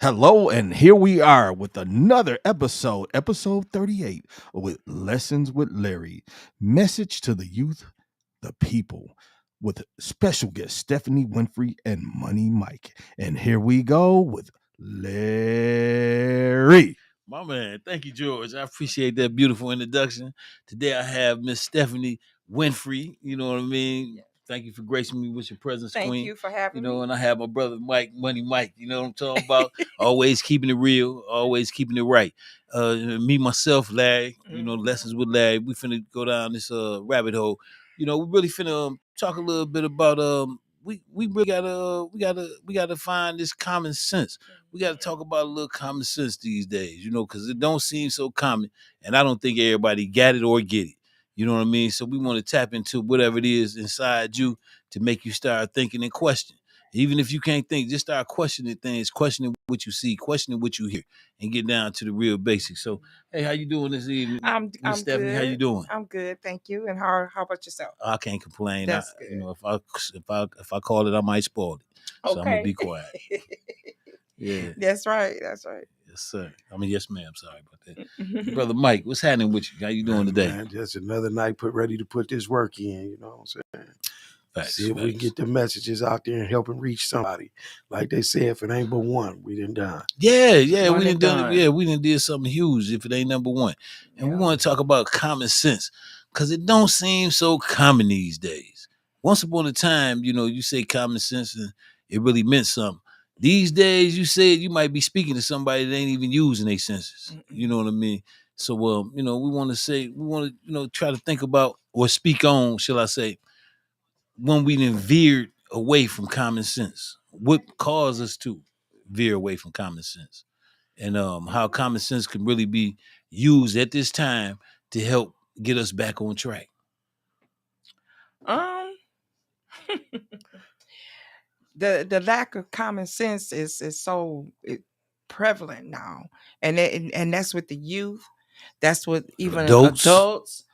Hello, and here we are with another episode 38 with Lessons with Larry. Message to the youth, the people, with special guest Stephanie Winfrey and Money Mike. And here we go with Larry. My man, thank you, George. I appreciate that beautiful introduction. Today I have Miss Stephanie Winfrey. You know what I mean? Thank you for gracing me with your presence, Thank Queen. you for having me. And I have my brother Mike, Money Mike. You know what I'm talking about? Always keeping it real, always keeping it right. Me, myself, Larry, lessons with Larry. We finna go down this rabbit hole. We really finna talk a little bit about we really gotta find this common sense. We got to talk about a little common sense these days, because it don't seem so common, and I don't think everybody got it or get it. You know what I mean? So we want to tap into whatever it is inside you to make you start thinking and questioning. Even if you can't think, just start questioning things, questioning what you see, questioning what you hear, and get down to the real basics. So, hey, how you doing this evening, Miss Stephanie? Good. How you doing? I'm good, thank you. And how about yourself? I can't complain. That's good. If I call it, I might spoil it. So I'm gonna be quiet. Yeah. That's right. Yes, sir. Yes, ma'am. Sorry about that. Brother Mike, what's happening with you? How you doing today? Man, just another night ready to put this work in, you know what I'm saying? See if we can get the messages out there and help and reach somebody. Like they say, if it ain't but one, we done done. Yeah, we done done it. Yeah, we done did something huge if it ain't number one. And we want to talk about common sense, because it don't seem so common these days. Once upon a time, you say common sense and it really meant something. These days, you say it, you might be speaking to somebody that ain't even using their senses. You know what I mean? So, we want to try to think about or speak on, shall I say, when we then veered away from common sense. What caused us to veer away from common sense? And how common sense can really be used at this time to help get us back on track. The lack of common sense is so prevalent now, and that's with the youth. That's with even adults.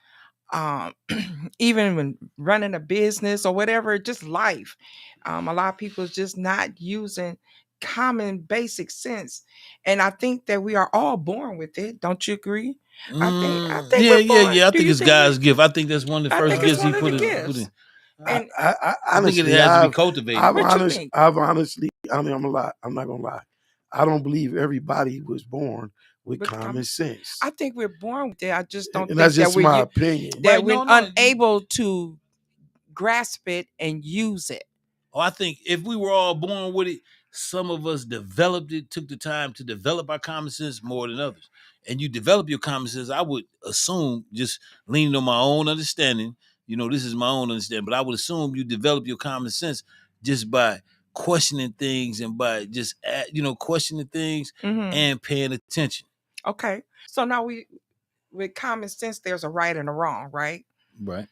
Even when running a business or whatever, just life. A lot of people is just not using common basic sense, and I think that we are all born with it. Don't you agree? I think yeah. I think it's God's gift. I think that's one of the first gifts He put in. And I think it has to be cultivated. I'm not gonna lie. I don't believe everybody was born with common sense. I think we're born with it. I just don't think that's just my opinion. That we're unable to grasp it and use it. Oh, I think if we were all born with it, some of us developed it, took the time to develop our common sense more than others. And you develop your common sense, I would assume, just leaning on my own understanding, this is my own understanding, but I would assume you develop your common sense just by questioning things and by just, questioning things and paying attention. Okay. So now with common sense, there's a right and a wrong, right? Right.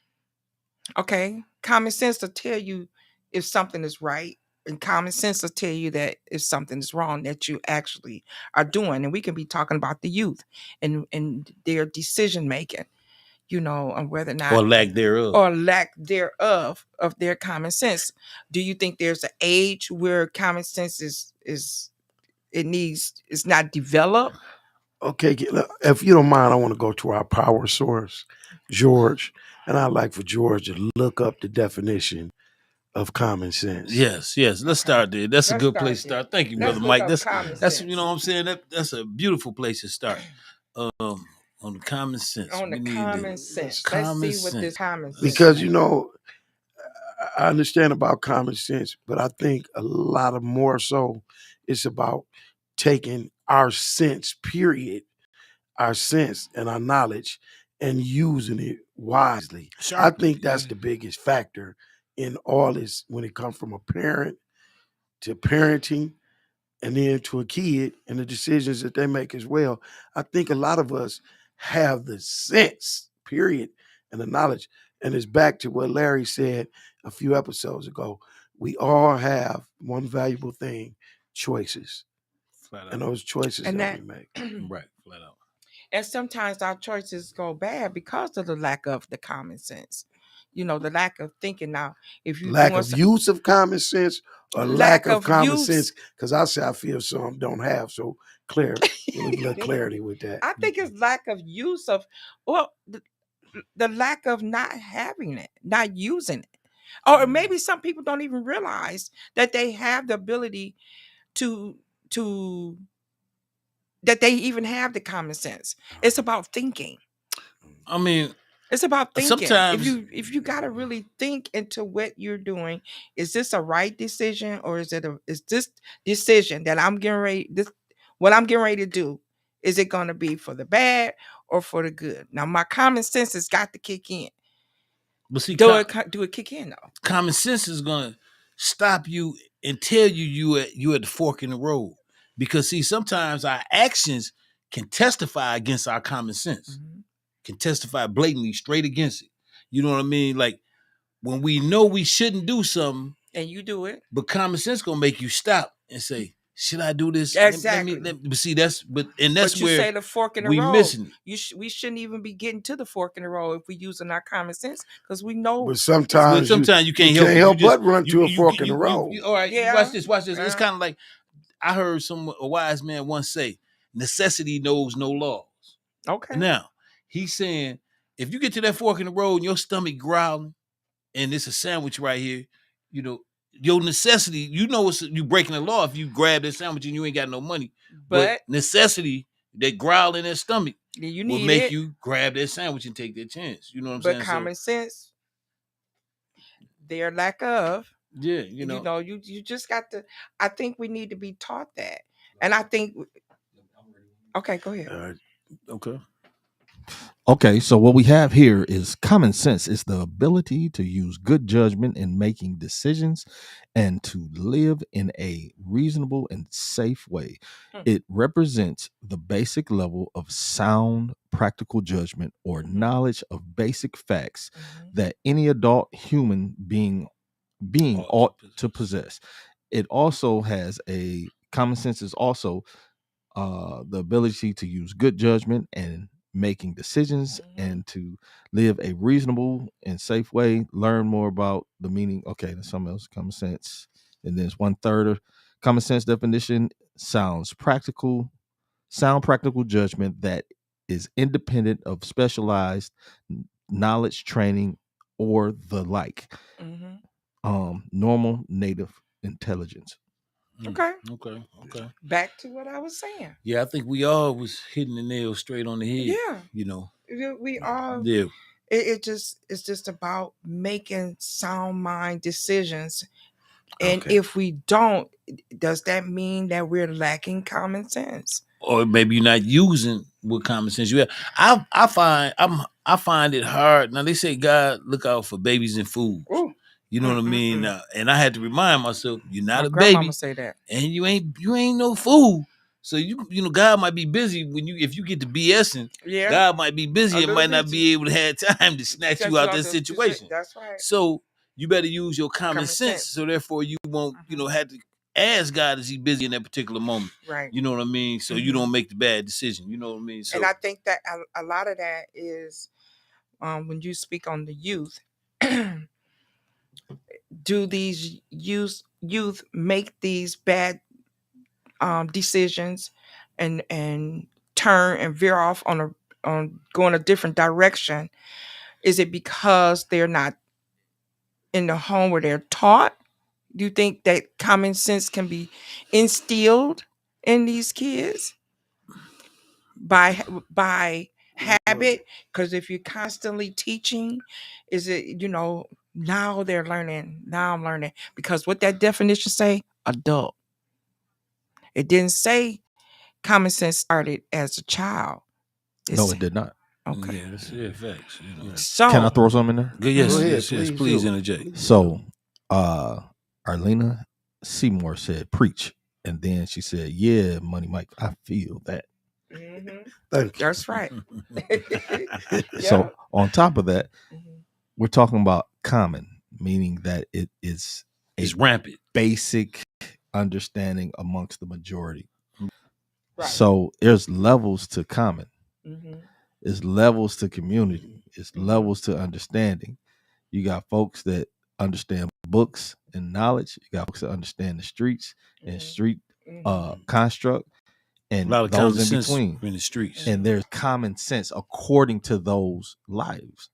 Okay. Common sense will tell you if something is right, and common sense will tell you that if something is wrong that you actually are doing. And we can be talking about the youth and their decision making, on whether or not, or lack thereof of their common sense. Do you think there's an age where common sense is not developed? Okay, if you don't mind, I want to go to our power source, George, and I'd like for George to look up the definition of common sense. Yes. Let's start there. That's a good place to start. Thank you, Brother Mike. That's you know what I'm saying. That's a beautiful place to start. On common sense. On the common sense. Let's see what this common sense. Because I understand about common sense, but I think a lot of more so it's about taking our sense, period, our sense and our knowledge, and using it wisely. I think that's the biggest factor in all this when it comes from a parent to parenting and then to a kid and the decisions that they make as well. I think a lot of us have the sense, period, and the knowledge. And it's back to what Larry said a few episodes ago. We all have one valuable thing, choices. And those choices that we make. Right, flat out. And sometimes our choices go bad because of the lack of the common sense. the lack of thinking. Now, if you Lack doing of use of common sense or lack of common use, sense? Because I feel some don't have. So clear, give me a little clarity with that. I think it's lack of use of, well, the lack of not having it, not using it. Or maybe some people don't even realize that they have the ability to that they even have the common sense. It's about thinking. I mean, It's about thinking. sometimes If you gotta really think into what you're doing, is this a right decision, or is this decision that I'm getting ready what I'm getting ready to do, is it gonna be for the bad or for the good? Now my common sense has got to kick in. but see, Do it kick in though? common sense is gonna stop you and tell you at the fork in the road. Because see, sometimes our actions can testify against our common sense, can testify blatantly straight against it. You know what I mean? Like when we know we shouldn't do something, And you do it, but common sense gonna make you stop and say, "Should I do this?" exactly. But see, that's But you where say the fork in the we road. missing it. We shouldn't even be getting to the fork in the road if we using our common sense, because we know. But sometimes you can't help it. help You just, but run to a fork in the road. all right, Yeah. watch this. It's Yeah. kind of like I heard a wise man once say, "Necessity knows no laws." Okay. Now he's saying, if you get to that fork in the road and your stomach growling, and it's a sandwich right here, your necessity, you breaking the law if you grab that sandwich and you ain't got no money. But necessity, that growl in that stomach, you will need make it. you grab that sandwich and take that chance. You know what I'm But saying? common sense, their lack of, yeah, you just got to. I think we need to be taught that, and I think. Okay, go ahead. Okay. Okay, so what we have here is common sense. It's the ability to use good judgment in making decisions and to live in a reasonable and safe way. It represents the basic level of sound practical judgment or knowledge of basic facts that any adult human being ought to possess. It also has a common sense is also the ability to use good judgment and making decisions and to live a reasonable and safe way. Learn more about the meaning. Okay, there's something else. Common sense, and then one third of common sense definition: sound practical judgment that is independent of specialized knowledge, training, or the like. Normal native intelligence. Okay. Okay. Back to what I was saying. Yeah, I think we all was hitting the nail straight on the head. Yeah. We all. Yeah. It's just about making sound mind decisions. And if we don't, does that mean that we're lacking common sense? Or maybe you're not using what common sense you have. I find it hard. Now they say God look out for babies and fools. Ooh. You know what I mean? And I had to remind myself, you're not My a grandmama baby, say that. and you ain't no fool. So God might be busy if you get to BSing. Yeah. God might be busy and might not busy. be able to have time to snatch you out that situation. That's right. So you better use your common sense. So therefore you won't, have to ask God, is he busy in that particular moment? Right. You know what I mean? So you don't make the bad decision. You know what I mean? So and I think that a lot of that is when you speak on the youth. Do these youth make these bad decisions and turn and veer off on going a different direction? Is it because they're not in the home where they're taught? Do you think that common sense can be instilled in these kids by habit? Because if you're constantly teaching, is it now they're learning? Now I'm learning, because what that definition say, adult. It didn't say common sense started as a child. No, it did not. Okay. Yeah, that's facts. So Can I throw something in there? Yes, please do. interject. So, Arlena Seymour said, "Preach," and then she said, "Yeah, Money Mike, I feel that." Thank you. That's right. So, on top of that, we're talking about common, meaning that it is It's rampant. basic understanding amongst the majority. Right. So there's levels to common. Mm-hmm. It's levels to community. It's levels to understanding. You got folks that understand books and knowledge. You got folks that understand the streets and street construct, A and lot of those common in sense between. in the streets. And there's common sense according to those lives.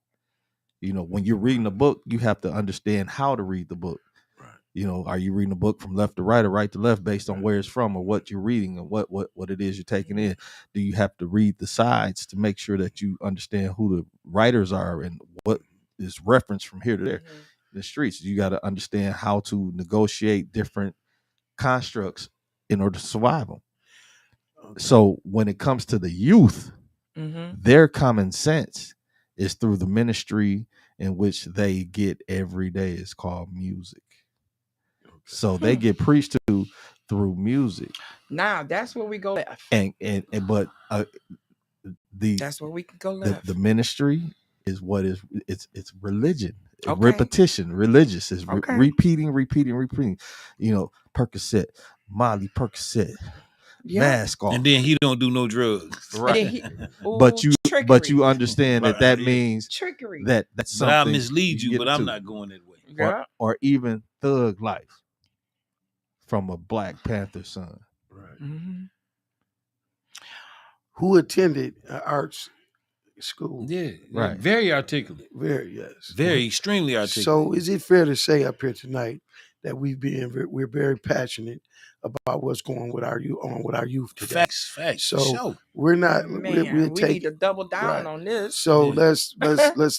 You know, when you're reading a book, you have to understand how to read the book. Right. You know, are you reading a book from left to right or right to left based on where it's from or what you're reading and what it is you're taking in? Do you have to read the sides to make sure that you understand who the writers are and what is referenced from here to there? The streets, you got to understand how to negotiate different constructs in order to survive them. Okay. So when it comes to the youth, their common sense is through the ministry in which they get every day. It's called music. So they get preached to through music. Now that's where we go left. But that's where we can go left. The ministry is what is it's religion. Okay. Repetition, religious is Okay. repeating. You know, Percocet, Molly Percocet, mask off, and then he don't do no drugs, right? But you understand that means trickery. That's something. But I mislead you, but I'm not going that way. Yeah. Or even thug life from a Black Panther son. Right. Who attended arts school? Yeah, right. Very articulate. Very, yes. Very extremely articulate. So is it fair to say up here tonight that we're very passionate about what's going with our youth today? Facts. So we're not. We need to double down on this. So let's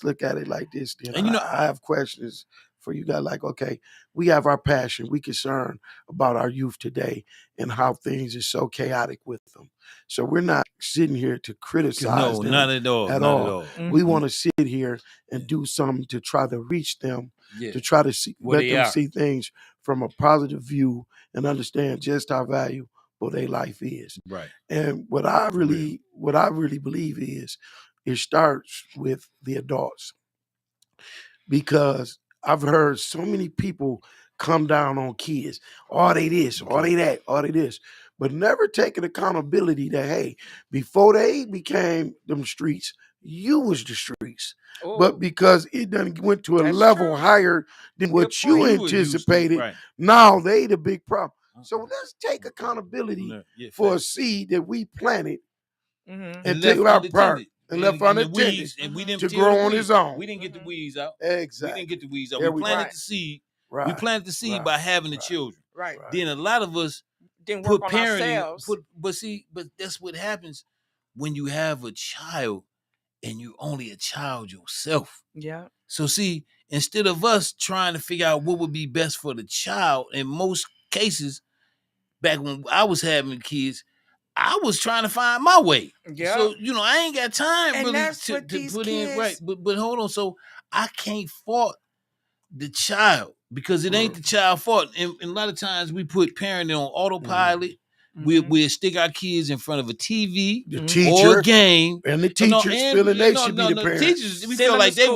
look at it like this. Then, and I have questions for you guys. Like, okay, we have our passion. We concerned about our youth today and how things are so chaotic with them. So we're not sitting here to criticize them. Not at all. We want to sit here and do something to try to reach them, to try to let them see things from a positive view and understand just how valuable their life is. Right. And what I really believe is it starts with the adults, because I've heard so many people come down on kids. Oh, they this, or they that, or they this. But never taking accountability that, hey, before they became them streets, you was the streets. But because it done went to a level higher than what you anticipated, now they the big problem. So let's take accountability for a seed that we planted and take our part. And left unattended to grow on his own. We didn't get the weeds out. Exactly. We didn't get the weeds out. We planted the seed. Right. We planted the seed by having the children. Right. Then a lot of us didn't work on ourselves. But that's what happens when you have a child and you're only a child yourself. Yeah. So see, instead of us trying to figure out what would be best for the child, in most cases, back when I was having kids, I was trying to find my way. Yeah. So, I ain't got time and really to put kids... in right. But hold on. So I can't fault the child because it ain't the child's fault. And a lot of times we put parenting on autopilot. We'll stick our kids in front of a TV, the teacher, or a game, and the teachers feeling they should be the parents. Teachers, we feel like they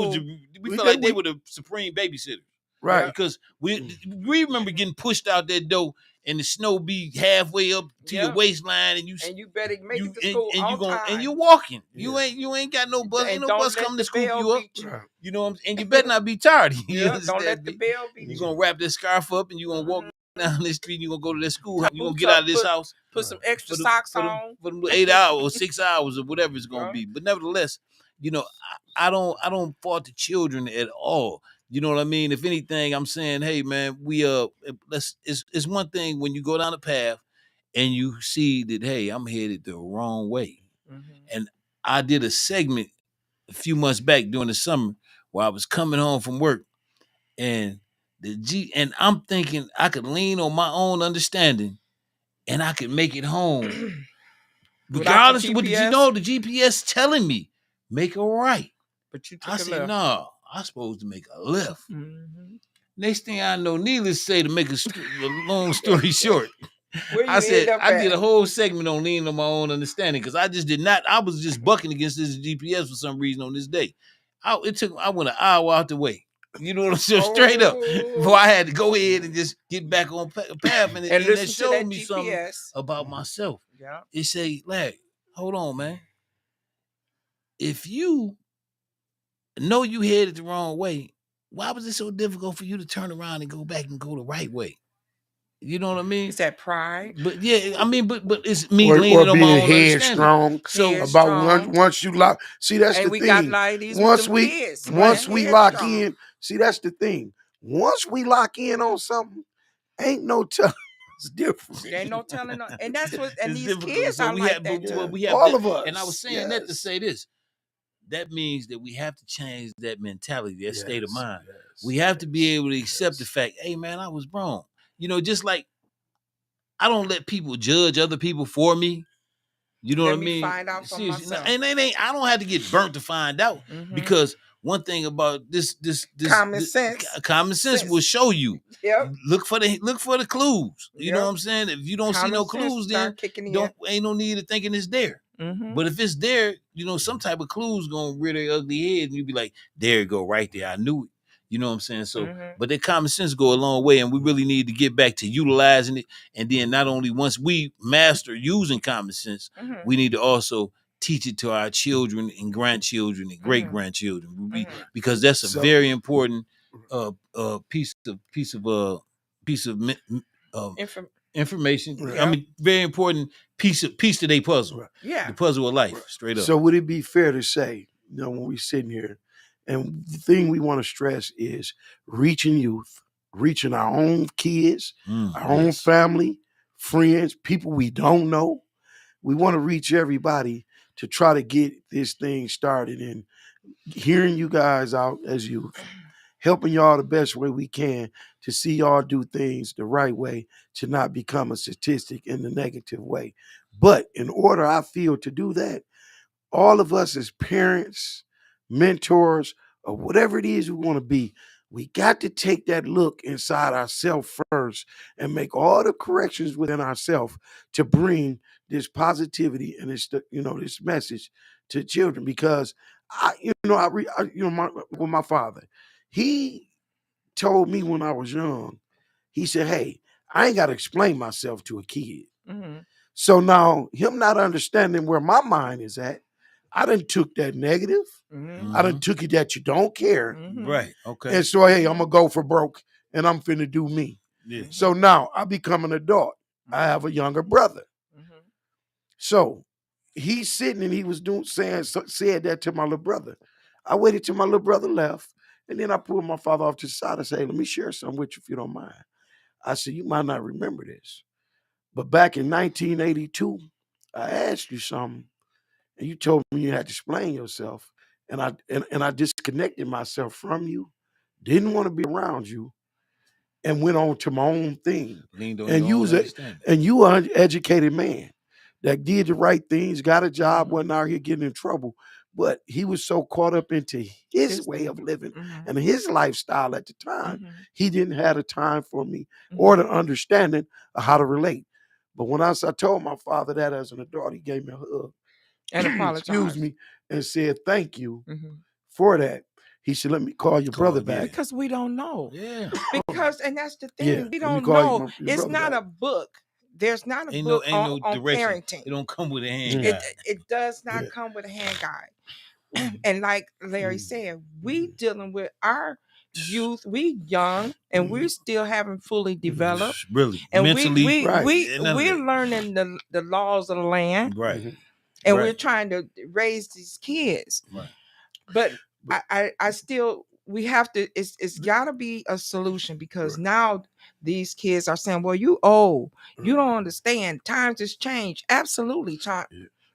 were the supreme babysitter, right? Because we remember getting pushed out that door, and the snow be halfway up to your waistline, and you better make it to school on time. And you're walking. You ain't got no bus. Ain't no bus coming to scoop you up. You know what I'm saying? And you better not be tired. Don't let the bell beat you. You're gonna wrap that scarf up and you're gonna walk down the street. You're gonna go to that school. You're gonna get out of this house. Put some extra socks on for them 8 hours or 6 hours or whatever it's gonna be. But nevertheless, I don't fault the children at all. You know what I mean? If anything, I'm saying, hey man, it's one thing when you go down the path and you see that, hey, I'm headed the wrong way. And I did a segment a few months back during the summer where I was coming home from work, and and I'm thinking I could lean on my own understanding and I could make it home. Regardless of what the GPS telling me, make a right. But you took I said, no, I'm supposed to make a left. Next thing I know, needless to say, to make a long story short, I did a whole segment on leaning on my own understanding because I just did not. I was just bucking against this GPS for some reason on this day. I went an hour out the way. You know what I'm saying? Straight up. Before I had to go ahead and just get back on path. And it showed me something about myself. Yeah. It say, Larry, hold on, man. If you know you headed the wrong way, why was it so difficult for you to turn around and go back and go the right way? You know what I mean? Is that pride? But yeah, I mean, but it's me or leaning on my being own understanding. headstrong So about Headstrong. once you lock. See, that's And the we got thing. ladies with Once them we kids. once man, we lock headstrong. in, see, that's the thing. Once we lock in on something, ain't no telling it's different. There ain't no telling. And that's what. And it's these difficult. kids So are we like have, that but too. we have All that, of us. and I was saying that to Yes. say this. That means that we have to change that mentality, that state of Yes, mind. yes, We have to be yes, able to accept the yes. fact, hey man, I was wrong. You know, just like I don't let people judge other people for me. You know Let what I me mean? find out for Seriously, myself. and it ain't. I don't have to get burnt to find out Mhm. because one thing about this Common sense. common sense will show you. Yep. Look for the clues. You know Yep. what I'm saying? If you don't see Common no sense clues, then start kicking in. ain't no need of thinking it's there. Mhm. But if it's there, you know, some type of clues gonna rear their ugly head, and you be like, there it go, right there. I knew it. You know what I'm saying? So, Mhm. but that common sense go a long way, and we really need to get back to utilizing it. And then not only once we master using common sense, Mhm. we need to also teach it to our children and grandchildren and great Mhm. grandchildren, Mhm. because that's a So- very important piece of Inform- information. Right. I mean, very important piece to their puzzle. Right. Yeah. The puzzle of life, Right. straight up. So would it be fair to say, when we sitting here, and the thing we want to stress is reaching youth, reaching our own kids, our own Yes. family, friends, people we don't know. We want to reach everybody to try to get this thing started. And hearing you guys out as youth, helping y'all the best way we can to see y'all do things the right way, to not become a statistic in the negative way. But in order, I feel, to do that, all of us as parents, mentors, or whatever it is we want to be, we got to take that look inside ourselves first and make all the corrections within ourselves to bring this positivity and this message to children. Because my father, he told me when I was young, he said, "Hey, I ain't got to explain myself to a kid." Mhm. So now, him not understanding where my mind is at, I done took that negative. Mhm. I done took it that you don't care. Mhm. Right. Okay. And so, hey, I'm going to go for broke and I'm finna do me. Yeah. So now I become an adult. I have a younger brother. Mhm. So he's sitting and he was said that to my little brother. I waited till my little brother left. And then I pulled my father off to the side and said, "Hey, let me share something with you if you don't mind." I said, "You might not remember this, but back in 1982, I asked you something, and you told me you had to explain yourself, and I disconnected myself from you, didn't want to be around you, and went on to my own thing. Leaned on And your own you understanding. were an educated man that did the right things, got a job, wasn't out here getting in trouble, but he was so caught up into his way of living Mhm. and his lifestyle at the time, Mhm. he didn't have the time for me or the understanding of how to relate." But when I told my father that as an adult, he gave me a hug, And excuse apologize. me, and said, "Thank you Mhm. for that." He said, "Let me call your brother Call, yeah. back." Because we don't know. Yeah. Because, and that's the thing, Yeah, we let me don't call know. your It's brother not back. a book. There's not a Ain't book no on direction. parenting. It don't come with a hand Yeah. guide. It does not Yeah. come with a hand guide. And like Larry said, we dealing with our youth. We young and we're still haven't fully developed. Really. And Mentally. Right. we're learning the laws of the land, Right. Mhm. and Right. we're trying to raise these kids. Right. But But- I still, we have to, it's got to be a solution, because now these kids are saying, well, you old, you don't understand, times has changed. Absolutely. Yeah.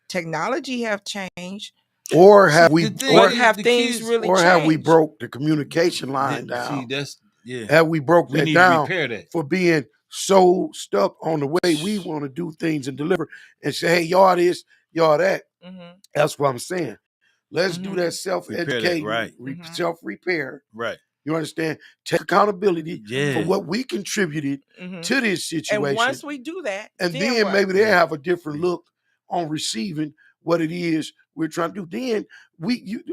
Technology have changed, Or have we the thing but is, have the things kids- really or have we changed? broke the communication line See, down? that's Have we broke we that need down to repair that. for being so stuck on the way we want to do things and deliver and say, "Hey, y'all this, y'all that." Mhm. That's what I'm saying. Let's do Mhm. that Repair self-educating, that, right. self-repair. Right. You understand? Take accountability Yeah. for what we contributed Mhm. to this And situation. once we do that, And then then what? maybe they have a different Yeah. look on receiving what it is we're trying to do. Then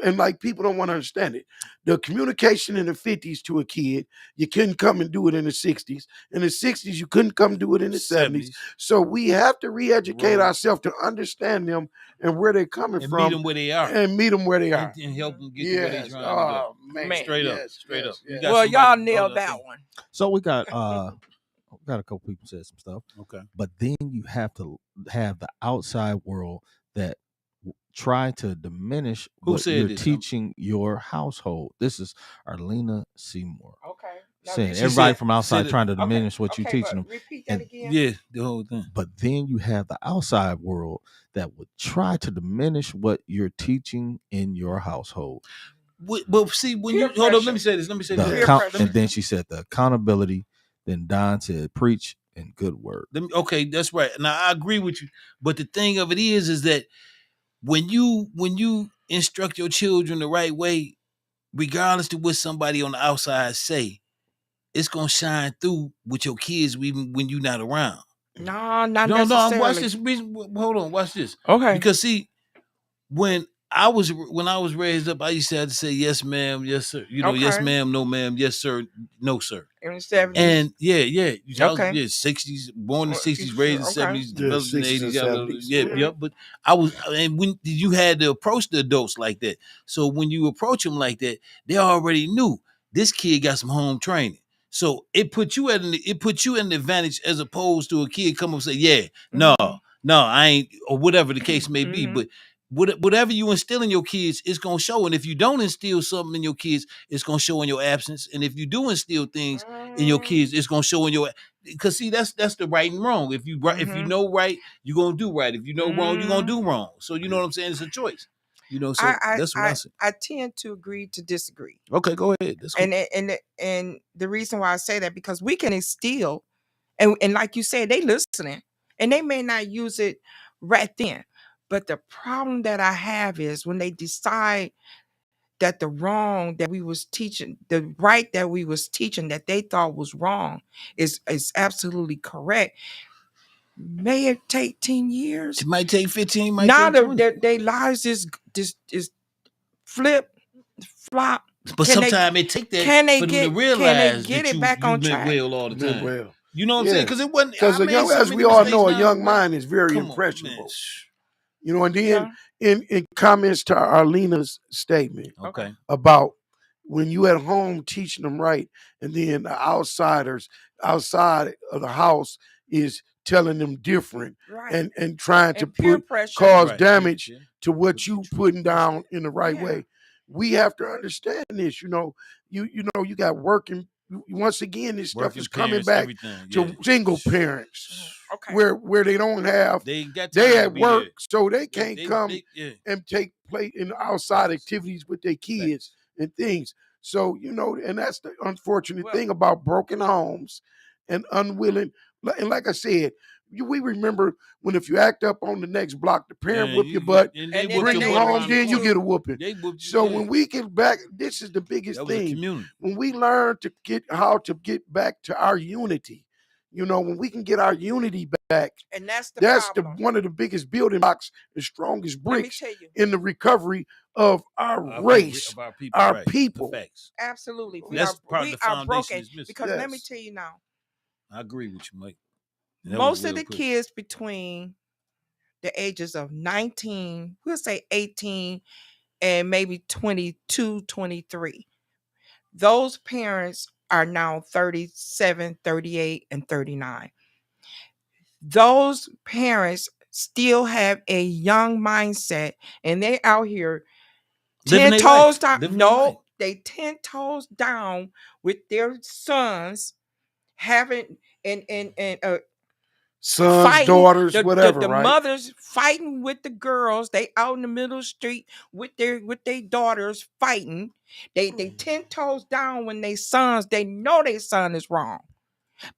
and like people don't want to understand it. The communication in the 50s to a kid, you couldn't come and do it in the 60s. In the 60s, you couldn't come do it in the 70s. So we have to re-educate ourselves to understand them and where they're coming and from. meet them where they are. And meet them where they are. And help them get to where they're trying to go. Man. Straight up. Yes. Well, y'all nailed that one. So we got a couple people said some stuff. Okay. But then you have to have the outside world that try to diminish what you're teaching your household. This is Arlena Seymour. Okay. Saying everybody from outside trying to diminish what you're teaching them. Repeat that again. Yeah, the whole thing. But then you have the outside world that would try to diminish what you're teaching in your household. But see, when you hold on, let me say this. And then she said the accountability. Then Don said, preach and good word. Okay, that's right. Now I agree with you. But the thing of it is that when you instruct your children the right way, regardless of what somebody on the outside say, it's gonna shine through with your kids even when you're not around. No, not necessarily. Watch this. Hold on, watch this. Okay. Because see, when I was raised up, I used to have to say yes, ma'am, yes, sir. Yes, ma'am, no, ma'am, yes, sir, no, sir. In the 70s. And yeah. Okay. 60s, born in the 60s, raised in the 70s, developed in the 80s. Yeah. But and when you had to approach the adults like that. So when you approach them like that, they already knew this kid got some home training. So it put you in the advantage as opposed to a kid come up and say, yeah, no, I ain't, or whatever the case may be. But whatever you instill in your kids, it's gonna show. And if you don't instill something in your kids, it's gonna show in your absence. And if you do instill things in your kids, it's gonna show in your. Because see, that's the right and wrong. If you know right, you're gonna do right. If you know wrong, you're gonna do wrong. So you know what I'm saying? It's a choice. So that's what I say. I tend to agree to disagree. Okay, go ahead. That's cool. And the reason why I say that, because we can instill, and like you said, they listening, and they may not use it right then. But the problem that I have is when they decide that the wrong that we was teaching, the right that we was teaching that they thought was wrong is absolutely correct. May it take 10 years? It might take 15. Now their lives is flop. But sometimes it take that for them to realize get that it back on track? Well all the time. You know what I'm saying? Because it wasn't. Because as we all know, a young mind is very impressionable. And then in comments to Arlena's statement, about when you at home teaching them right, and then the outsiders outside of the house is telling them different, and trying to cause damage to what you putting down in the right way. We have to understand this. You got working. Once again, this stuff is coming back to single parents, where they don't have, they at work, so they can't come and take place in outside activities with their kids and things. So and that's the unfortunate thing about broken homes and unwilling. And like I said, we remember when if you act up on the next block, the parent whip your butt, and bring you home, then you get a whooping. So when we get back, this is the biggest thing. When we learn how to get back to our unity, when we can get our unity back, and that's one of the biggest building blocks, the strongest bricks in the recovery of our race, our people. Absolutely, we that's are broken. Because let me tell you now, I agree with you, Mike. Most of the kids between the ages of 19, we'll say 18, and maybe 22, 23, those parents are now 37, 38, and 39. Those parents still have a young mindset, and they out here 10 toes down. No, they 10 toes down with their sons, having sons, fighting, daughters, whatever. The mothers fighting with the girls. They out in the middle of the street with their daughters fighting. They 10 toes down when they sons. They know their son is wrong,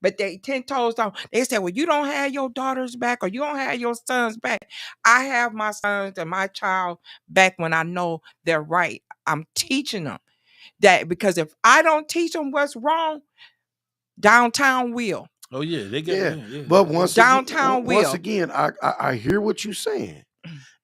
but they 10 toes down. They say, "Well, you don't have your daughters back, or you don't have your sons back." I have my sons and my child back when I know they're right. I'm teaching them that, because if I don't teach them what's wrong, downtown will. Oh yeah, they get But once again, I hear what you're saying,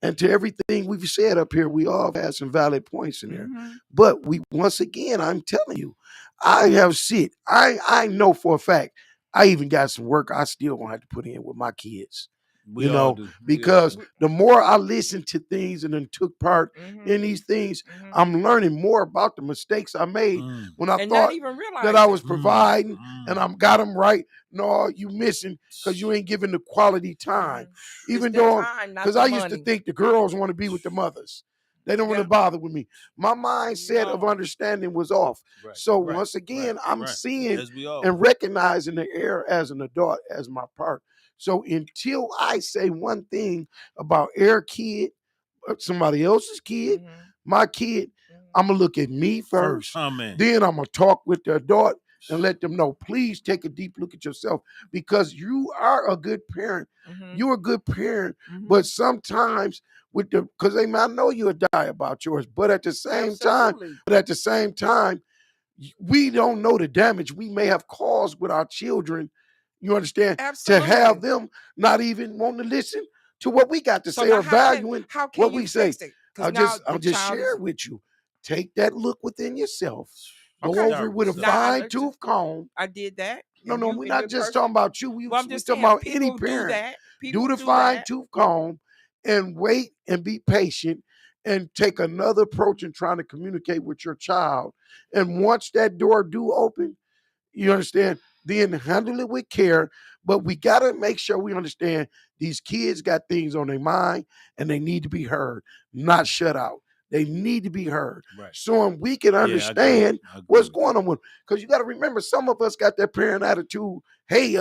And to everything we've said up here, we all have some valid points in there. Mhm. But once again, I'm telling you, I have shit. I know for a fact, I even got some work I still gonna have to put in with my kids. We all do. We all Because do. the more I listen to things and then took part Mhm. in these things, Mhm. I'm learning more about the mistakes I made when I And not thought even that I realize was it. providing and I'm got them right. No, you missing because you ain't giving the quality time. It's Even the though, time, not because the I used to money. think the girls want to be with the mothers. They don't really Yeah. bother with me. My mindset of No. understanding was off. Right, So right, once again, right, I'm right. seeing As we all. and recognizing the error as an adult as my part. So until I say one thing about their kid, or somebody else's kid, Mhm. my kid, Mhm. I'm gonna look at me First, first. huh, man? Then I'm gonna talk with the adult and let them know, please take a deep look at yourself because you are a good parent. Mhm. You're a good parent, Mhm. but sometimes with the because they might know you'll die about yours, but at the same time, we don't know the damage we may have caused with our children. You understand? To have Absolutely. them not even want to listen to what we got to So say now or valuing how can what you we say. fix it? Because now I'll the just child share is it with you. Take that look within yourself. Go okay. over it with a Now I fine let you. tooth comb. I did that. No, And no, you we're and not the just person. talking about you. We Well, I'm just talking saying about any people do parent. that. People Do the do fine that. tooth comb and wait and be patient and take another approach in trying to communicate with your child. And once that door do open, you understand, then handle it with care. But we got to make sure we understand these kids got things on their mind and they need to be heard, not shut out. They need to be heard. Right. So we can Yeah, I agree. understand I agree what's with going on with, because you got to remember, some of us got that parent attitude. Hey,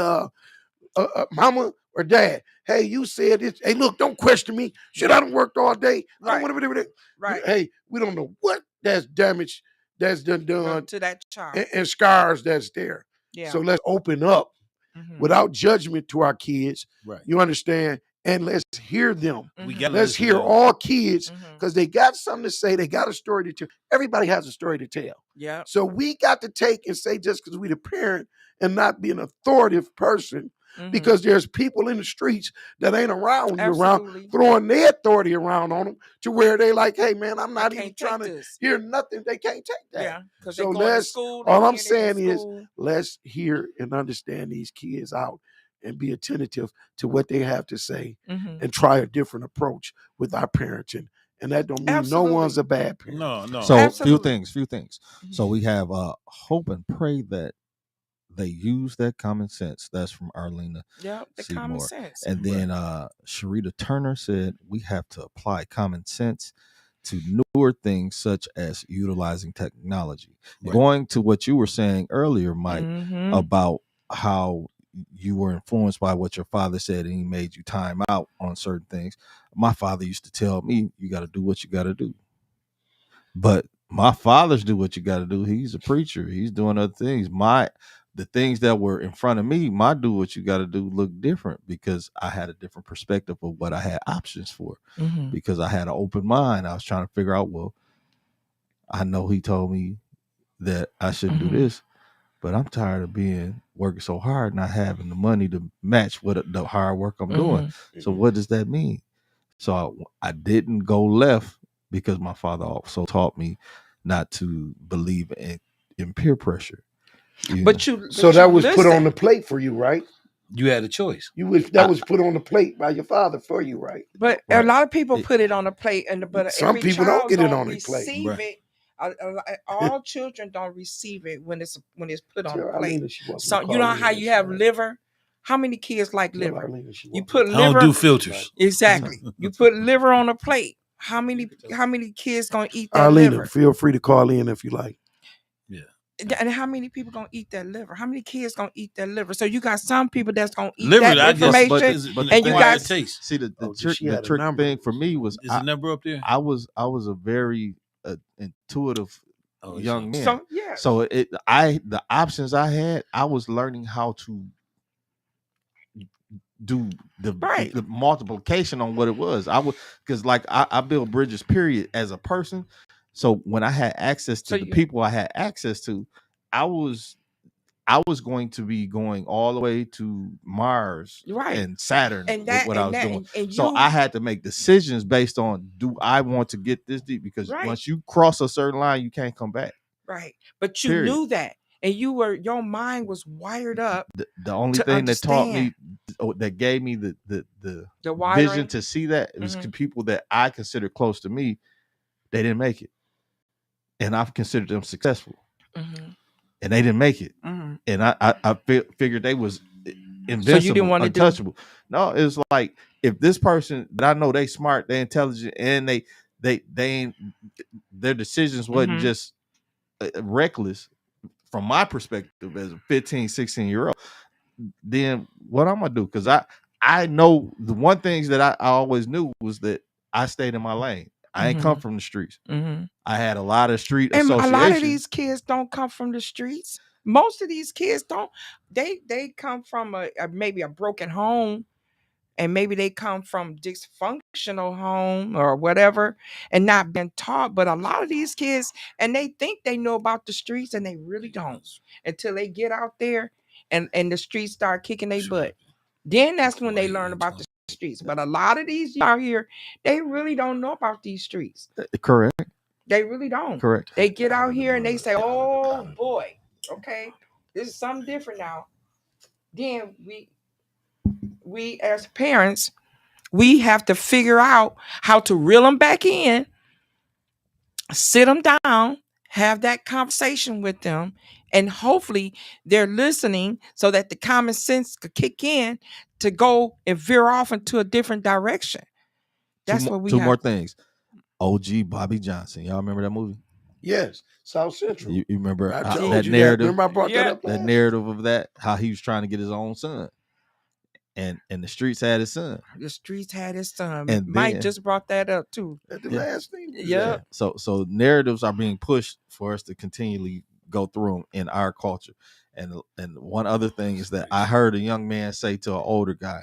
mama or dad, hey, you said this. Hey, look, don't question me. Shit, I done worked all day. I don't Right. want to be. Right. Hey, we don't know what that's damage that's done To that child. and scars that's there. Yeah. So let's open up Mhm. without judgment to our kids. Right. You understand? And let's hear them. We gotta Let's listen hear to them. all kids Mhm. because they got something to say. They got a story to tell. Everybody has a story to tell. Yeah. So we got to take and say, just because we the parent and not be an authoritative person, because there's people in the streets that ain't around when you're around, Absolutely. throwing their authority around on them to where they like, hey man, I'm They not even can't trying take to this. hear nothing. They can't take that. Yeah. Because they So going to school. all They I'm hearing it in saying is, school. let's hear and understand these kids out and be attentive to what they have to say Mhm. and try a different approach with our parenting. And that don't mean no one's Absolutely. a bad parent. No, no. So Absolutely. few things. So we have hope and pray that they use that common sense. That's from Arlena Yeah. The common Seymour. sense. And then Sharita Turner said we have to apply common sense to newer things such as utilizing technology. Right. Going to what you were saying earlier, Mike, Mhm. about how you were influenced by what your father said and he made you time out on certain things. My father used to tell me, you got to do what you got to do. But my father's do what you got to do. He's a preacher. He's doing other things. The things that were in front of me, my do what you got to do look different because I had a different perspective of what I had options for. Mhm. Because I had an open mind. I was trying to figure out, well, I know he told me that I shouldn't do this, but I'm tired of working so hard, not having the money to match what the hard work I'm doing. So what does that mean? So I didn't go left because my father also taught me not to believe in peer pressure. But So that was put on listen. the plate for you, right? You had a choice. That was put on the plate by your father for you, right? But a Right. lot of people put it on a plate, but Some every people don't child get it don't on their plate. receive Right. it. All children don't receive it when it's put on Tell a plate. Arlena she wasn't So you calling know in how if you she have like. liver? How many kids like Tell liver? Arlena she You wasn't put I don't liver. do filters. Exactly. You put liver on a plate. How many kids gonna eat that Arlena, liver? feel free to call in if you like. Yeah. And how many people gonna eat that liver? How many kids gonna eat that liver? So you got some people that's gonna eat Liver, that I guess, information, but and you got taste. See the trick. she The had a trick number. thing for me was Is the number up there? I was a very intuitive young man. so yeah. So the options I had, I was learning how to do Right. the multiplication on what it was. I would because like I built bridges period as a person. So when I had access to the people I had access to, I I was going to be going all the way to Mars Right. and Saturn And with that what I and was that doing. and So you I had to make decisions based on, do I want to get this deep? Because Right. once you cross a certain line, you can't come back. right. But you Period. knew that. And your mind was wired up The only to thing that taught understand. me, that gave me the The vision wiring. to see that, it was Mhm. people that I consider close to me, they didn't make it. And I've considered them successful. Mhm. And they didn't make it. Mhm. And I figured they was So you invincible, didn't want to do. untouchable. No, it's like, if this person that I know, they smart, they intelligent, and they ain't, their decisions wasn't Mhm. just reckless from my perspective as a 15, 16-year-old, then what I'm gonna do? Because I know the one things that I always knew was that I stayed in my lane. I ain't come Mhm. from the streets. Mhm. I had a lot of street And a lot of associations. these kids don't come from the streets. Most of these kids don't. They come from maybe a broken home, and maybe they come from dysfunctional home or whatever, and not been taught. But a lot of these kids, and they think they know about the streets, and they really don't until they get out there and the streets start kicking their butt. Then that's when they learn about the streets. But a lot of these out here, they really don't know about these streets. Correct. They really don't. Correct. They get out here and they say, "Oh boy, okay, this is something different now." Then we as parents, we have to figure out how to reel them back in, sit them down, have that conversation with them, and hopefully they're listening so that the common sense could kick in to go and veer off into a different direction. That's what we Two have. more things. OG Bobby Johnson. Y'all remember that movie? Yes, South Central. You remember I how, told that you narrative? Remember I brought that Yeah. up. That last narrative of that, how he was trying to get his own son, and the streets had his son. The streets had his son. And Mike then- just brought that up too. At the Yeah. last thing. Yeah. So narratives are being pushed for us to continually go through them in our culture. And one other thing is that I heard a young man say to an older guy,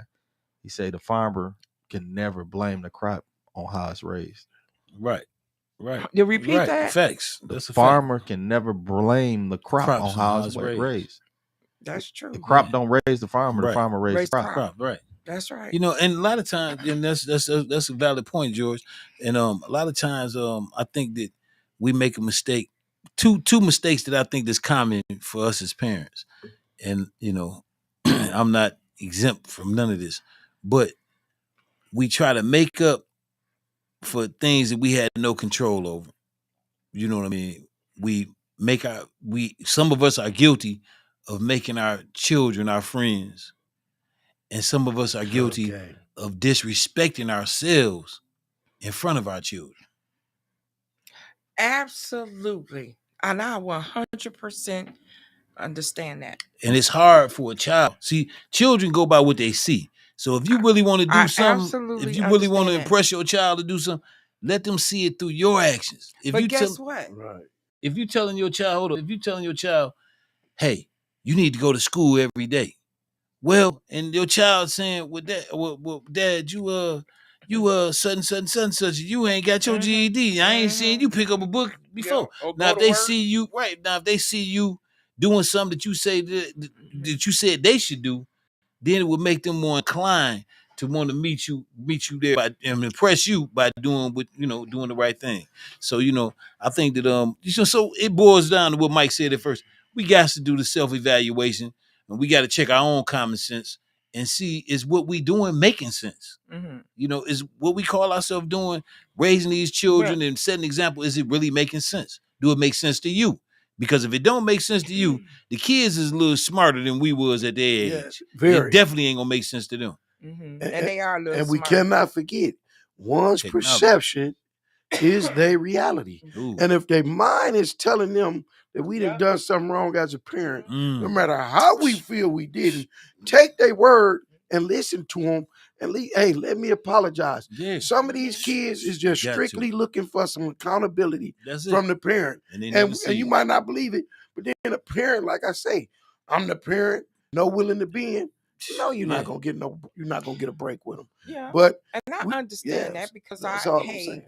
he said the farmer can never blame the crop on how it's raised. Right. Right. You repeat Right. that? Facts. The That's a farmer can never blame the crop Crops on how it's raised. That's true. The crop Yeah. don't raise the farmer. Right. The farmer raises Raise the the crop. crop. crop. Right. That's right. You know, and a lot of times, and that's a valid point, George. And a lot of times, I think that we make a mistake. Two mistakes that I think that's common for us as parents. And you know, I'm not exempt from none of this, but we try to make up for things that we had no control over. You know what I mean? Some of us are guilty of making our children our friends, and some of us are guilty Okay. of disrespecting ourselves in front of our children. Absolutely. And I 100% understand that. And it's hard for a child. See, children go by what they see. So if you really want to I do something, absolutely if you really want to understand that. impress your child to do something, let them see it through your actions. If But you guess what? Right. if you telling your child, hold up, if you telling your child, hey, you need to go to school every day. Well, and your child saying, well, Dad, you such, you ain't got your Mhm. GED. I ain't seen Mhm. you pick up a book before. Or Now, go if to they work. see you, right now, if they see you doing something that you say that you said they should do, then it would make them more inclined to want to meet you there and impress you by doing the right thing. So I think that so it boils down to what Mike said at first. We got to do the self-evaluation, and we got to check our own common sense and see, is what we doing making sense. Mhm. Is what we call ourselves doing, raising these children and setting an example, is it really making sense? Do it make sense to you? Because if it don't make sense to you, the kids is a little smarter than we was at their age. Yes, very. It definitely ain't gonna make sense to them. Mhm. And they are a little And we smart. cannot forget, one's Technology. perception is their reality. Ooh. And if their mind is telling them that we done done something wrong as a parent, no Mm. matter how we feel we didn't, take their word and listen to them. And hey, let me apologize. Yeah. Some of these kids is just Got strictly looking for some accountability That's it. from the parent. And they never And see you it. might not believe it, but then a parent, like I say, I'm the parent, no willing to be in. No, you're Yeah. not gonna get a break with them. Yeah. But And I understand that because that's all I'm hey, saying.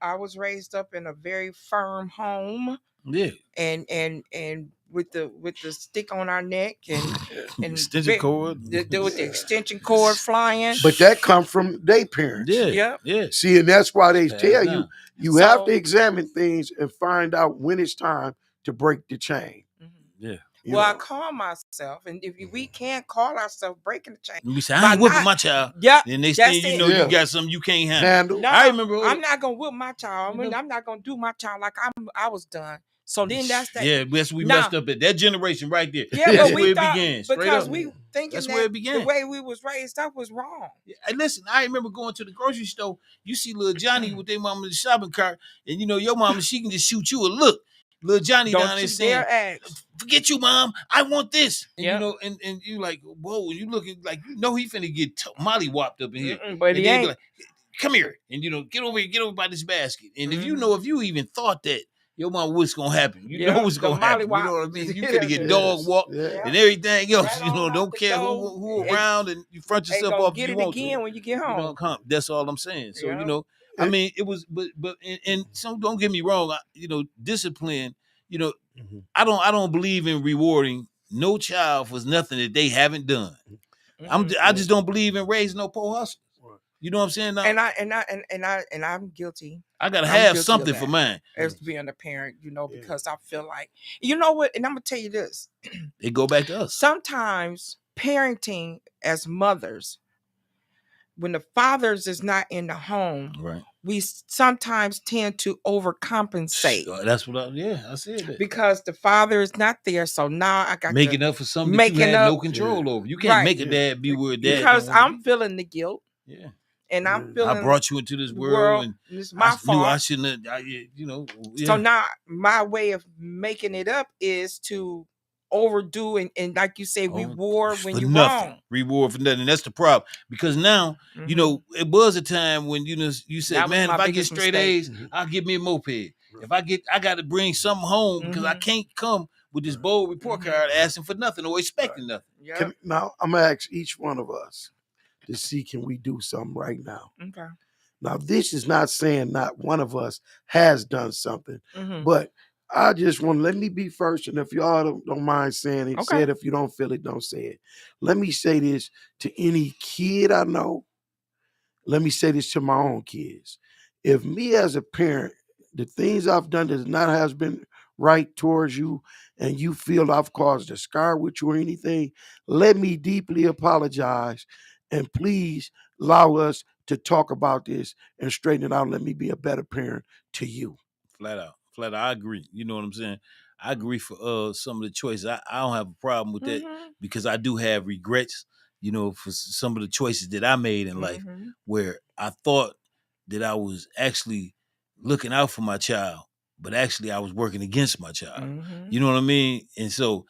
I was raised up in a very firm home, Yeah. and with the stick on our neck and Extension cord. with the extension cord flying. But that come from their parents. Yeah, Yep. yeah. See, and that's why they Passed tell down. you have So- to examine things and find out when it's time to break the chain. Mhm. Yeah. You Well, I know? call myself, and if we can't call ourselves breaking the chain, We say, I by ain't whipping not- my child. yeah, Then next that's thing you it. know, Yeah. you got something you can't handle. handle. No, I remember. I'm not gonna whip my child. You know- I'm not gonna do my child like I was done. So then that's that. Yeah, that's we Now- messed up at that generation right there. Yeah, That's but where we it thought began. Straight because up. we thinking That's that where it began. the way we was raised up was wrong. Hey, listen, I remember going to the grocery store. You see little Johnny with their mama in the shopping cart, and you know your mama, she can just shoot you a look. Little Johnny down Don't there you saying, dare ask. "Forget you, mom. I want this." And Yep. you know, and you like, whoa, you looking like you know he finna get molly whopped up in here. But And he then ain't. be like, come here, and you know, get over here, get over by this basket. And if you Mhm. know, if you even thought that your mom, what's gonna happen? You Yeah, know what's the gonna happen. You mollywop. know what I mean? You Yeah, finna get yeah. dog walked Yeah. and everything else. Right You know, on don't out the care door. who And- around, and you front Ain't yourself gonna off if get you it want again to. when you get You home. don't come. That's all I'm saying. So Yeah. you know, I mean, it was, but and so don't get me wrong. You know, discipline. You know, Mhm. I don't believe in rewarding no child for nothing that they haven't done. Mhm. I just don't believe in raising no poor hustlers. You know what I'm saying? Now, And I'm guilty I gotta I'm have guilty of something that. for mine. as being a parent, Yeah. because I feel like, you know what, and I'm gonna tell you this. It go back to us. Sometimes parenting as mothers, when the fathers is not in the home, Right. we sometimes tend to overcompensate That's what I said that. because the father is not there. So now I got Making to, up for something that you making had no up- control Yeah. over. You can't Right. make a dad be where dad because don't wanna I'm be. feeling the guilt Yeah. and I'm Yeah. feeling I brought you into this the world, and it's my I fault. knew I shouldn't have. You know. Yeah. So now my way of making it up is to overdo and like you say, reward when for you're nothing. wrong. Reward for nothing. That's the problem. Because now, you Mhm. know, it was a time when you know you said, That was man, my if I get biggest straight mistake. A's, I'll get me a moped. If I got to bring something home because I Mhm. can't come with this bold report Mhm. card asking for nothing or expecting nothing. Yeah. Now I'm gonna ask each one of us to see can we do something right now. Okay. Now this is not saying not one of us has done something, Mhm. but I just want to let me be first, and if y'all don't mind saying it, say Okay. it. If you don't feel it, don't say it. Let me say this to any kid I know. Let me say this to my own kids. If me as a parent, the things I've done that not has been right towards you, and you feel I've caused a scar with you or anything, let me deeply apologize, and please allow us to talk about this and straighten it out. Let me be a better parent to you. Flat out. I agree. You know what I'm saying? I agree for some of the choices. I don't have a problem with that Mhm. because I do have regrets, you know, for some of the choices that I made in life Mhm. where I thought that I was actually looking out for my child, but actually I was working against my child. Mhm. You know what I mean? And so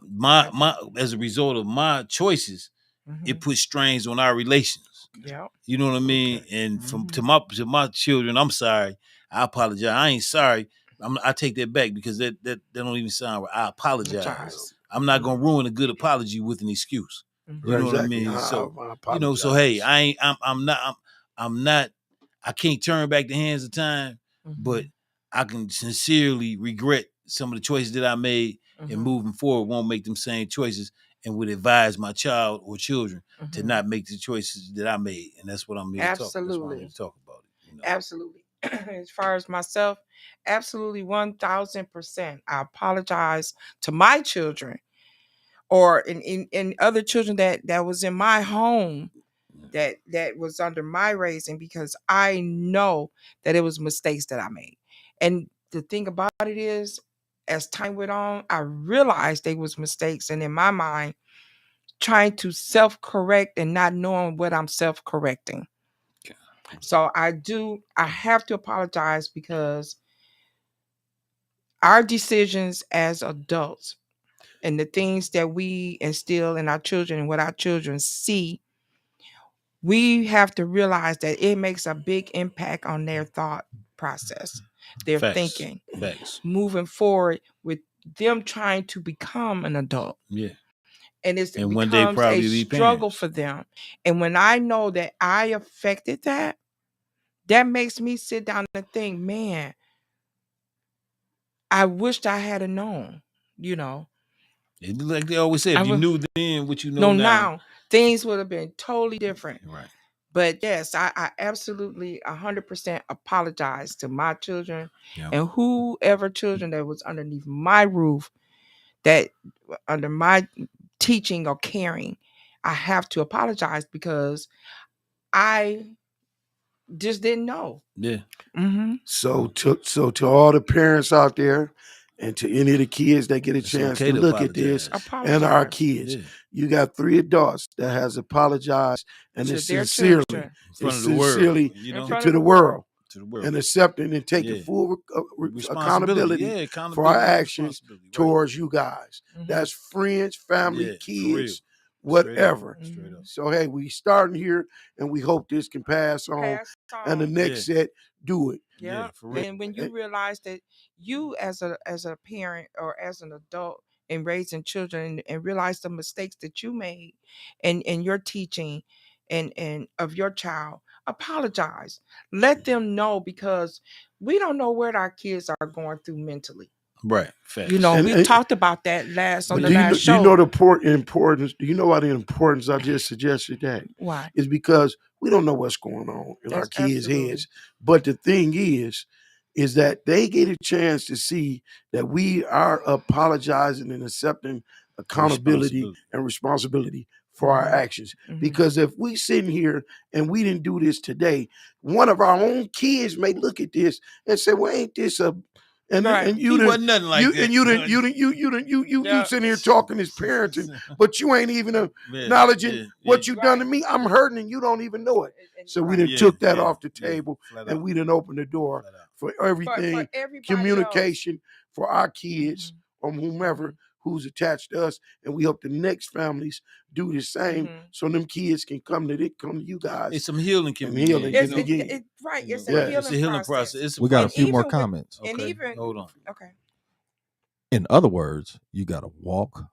my as a result of my choices, it Mhm. put strains on our relations. Yep. You know what I mean? Okay. And from Mhm. to my children, I'm sorry. I apologize. I ain't sorry. I take that back because that don't even sound right. I apologize. Apologize. I'm not gonna ruin a good apology with an excuse. Mhm. You know what I Exactly. mean? I So you know, so hey, I ain't I'm not I can't turn back the hands of time, but Mhm. I can sincerely regret some of the choices that I made and Mhm. moving forward won't make them same choices and would advise my child or children to Mhm. not make the choices that I made. And that's what I'm here to talk. That's why I'm Absolutely. here to talk about it. You know? Absolutely. As far as myself, absolutely 1000%. I apologize to my children or in other children that was in my home that was under my raising because I know that it was mistakes that I made. And the thing about it is, as time went on, I realized they was mistakes. And in my mind, trying to self-correct and not knowing what I'm self-correcting. So I have to apologize because our decisions as adults and the things that we instill in our children and what our children see, we have to realize that it makes a big impact on their thought process, their Facts. thinking, Facts. moving forward with them trying to become an adult. Yeah. And it And one day becomes probably a be struggle parents. for them. And when I know that I affected that makes me sit down and think, man, I wished I had known. you know. Like they always say, if I you was- knew then what you No, know now things would have been totally different. Right. But yes, I absolutely 100% apologize to my children Yeah. and whoever children that was underneath my roof, that under my teaching or caring. I have to apologize because I just didn't know. Yeah. Mm-hmm. So to all the parents out there, and to any of the kids that get a It's chance okay to to look at this, apologize. and our Apologize kids, Yeah. you got 3 adults that has apologized, and to it's their sincerely, children In front it's of the world. sincerely You in know, front to of the the world. world, to the world. and accepting and taking Yeah. full Responsibility. accountability Yeah, for accountability. our and actions responsibility. Right. towards you guys. Mhm. That's friends, family, Yeah, for real. kids, Straight up. whatever. Straight up. So hey, we starting here, and we hope this can pass on, Pass and the on. next set do it. Yeah. for real. And when you realize that you as a parent or as an adult in raising children and realize the mistakes that you made in your teaching and of your child, apologize. Let them know, because we don't know what our kids are going through mentally. Right. Facts. You know, And- we and- talked about that on But the last do show. you know the importance? Do you know why the importance I just suggested that? Why? Is because we don't know what's going on in our That's kids' absolutely. heads. But the thing is that they get a chance to see that we are apologizing and accepting accountability and responsibility for our Mhm. actions. Mhm. Because if we sitting here and we didn't do this today, one of our own kids may look at this and say, "Well, ain't this a?" And Right. and He you didn't. wasn't nothing like that. You sitting here talking as parents, but you ain't even Yeah, acknowledging yeah, what yeah. you done to me. I'm hurting and you don't even know it. So we Right. done Yeah, took that yeah, off the yeah, table, flat and out. we done opened the door Flat out. for for everything, everybody communication for our kids Mhm. or whomever Mhm. who's attached to us, and we hope the next families do the same, Mhm. so them kids can come to you guys. It's some healing can And be healing done, can you know? begin. Right. You It's know, a Yeah. healing, it's a healing process. It's We got a And few more even with- comments. And Okay, even hold on. okay. In other words, you got to walk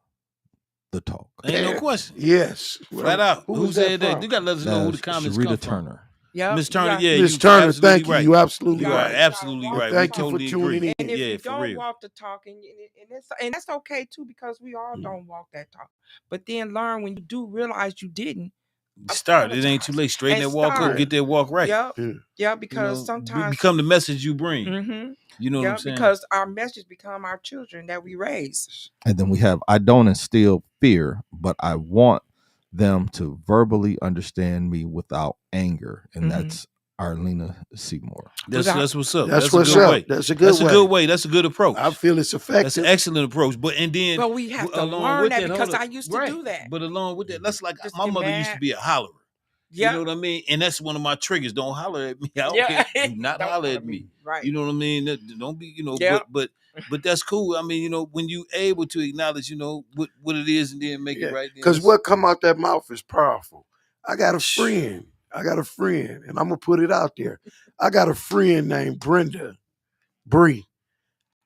the talk. Ain't no question. Yes. Flat out. Who Who was that said that? from? You got to let us know who the That's comments Sharita come from. Turner. Yep. Miss Turner, you yeah, Miss you Turner, absolutely thank you. right. You absolutely You are right. absolutely gotta right. walk We Thank you for totally tuning agree. in. And if Yeah, you for don't real. walk the talk, and that's okay too, because we all don't walk that talk. But then learn when you do realize you didn't. Start. It ain't too apologize late. Straighten and that walk up. start. Get that walk right. Yep. Yeah. Yeah, You because know, sometimes become the message you bring. Mhm. You know what Yeah, I'm saying? because our message become our children that we raise. And then we have, I don't instill fear, but I want them to verbally understand me without anger. And Mhm. that's Arlena Seymour. That's what's up. That's That's a what's good up. way. That's a good That's a way. good way. That's a good approach. I feel it's That's effective. an excellent approach. But and then But we have to along learn with that, hold because up. I used to Right. do that. But along with that, that's like Just my get mother used to mad. be a hollerer. You Yep. know what I mean? And that's one of my triggers. Don't holler at me. I don't Yeah. care. Do not Don't holler holler at me. Right. You know what I mean? Don't be, you know, Yep. but that's cool. I mean, you know, when you able to acknowledge, you know, what it is and then make it right. Because what come out that mouth is powerful. I got a friend. And I'm gonna put it out there. I got a friend named Brenda Bree.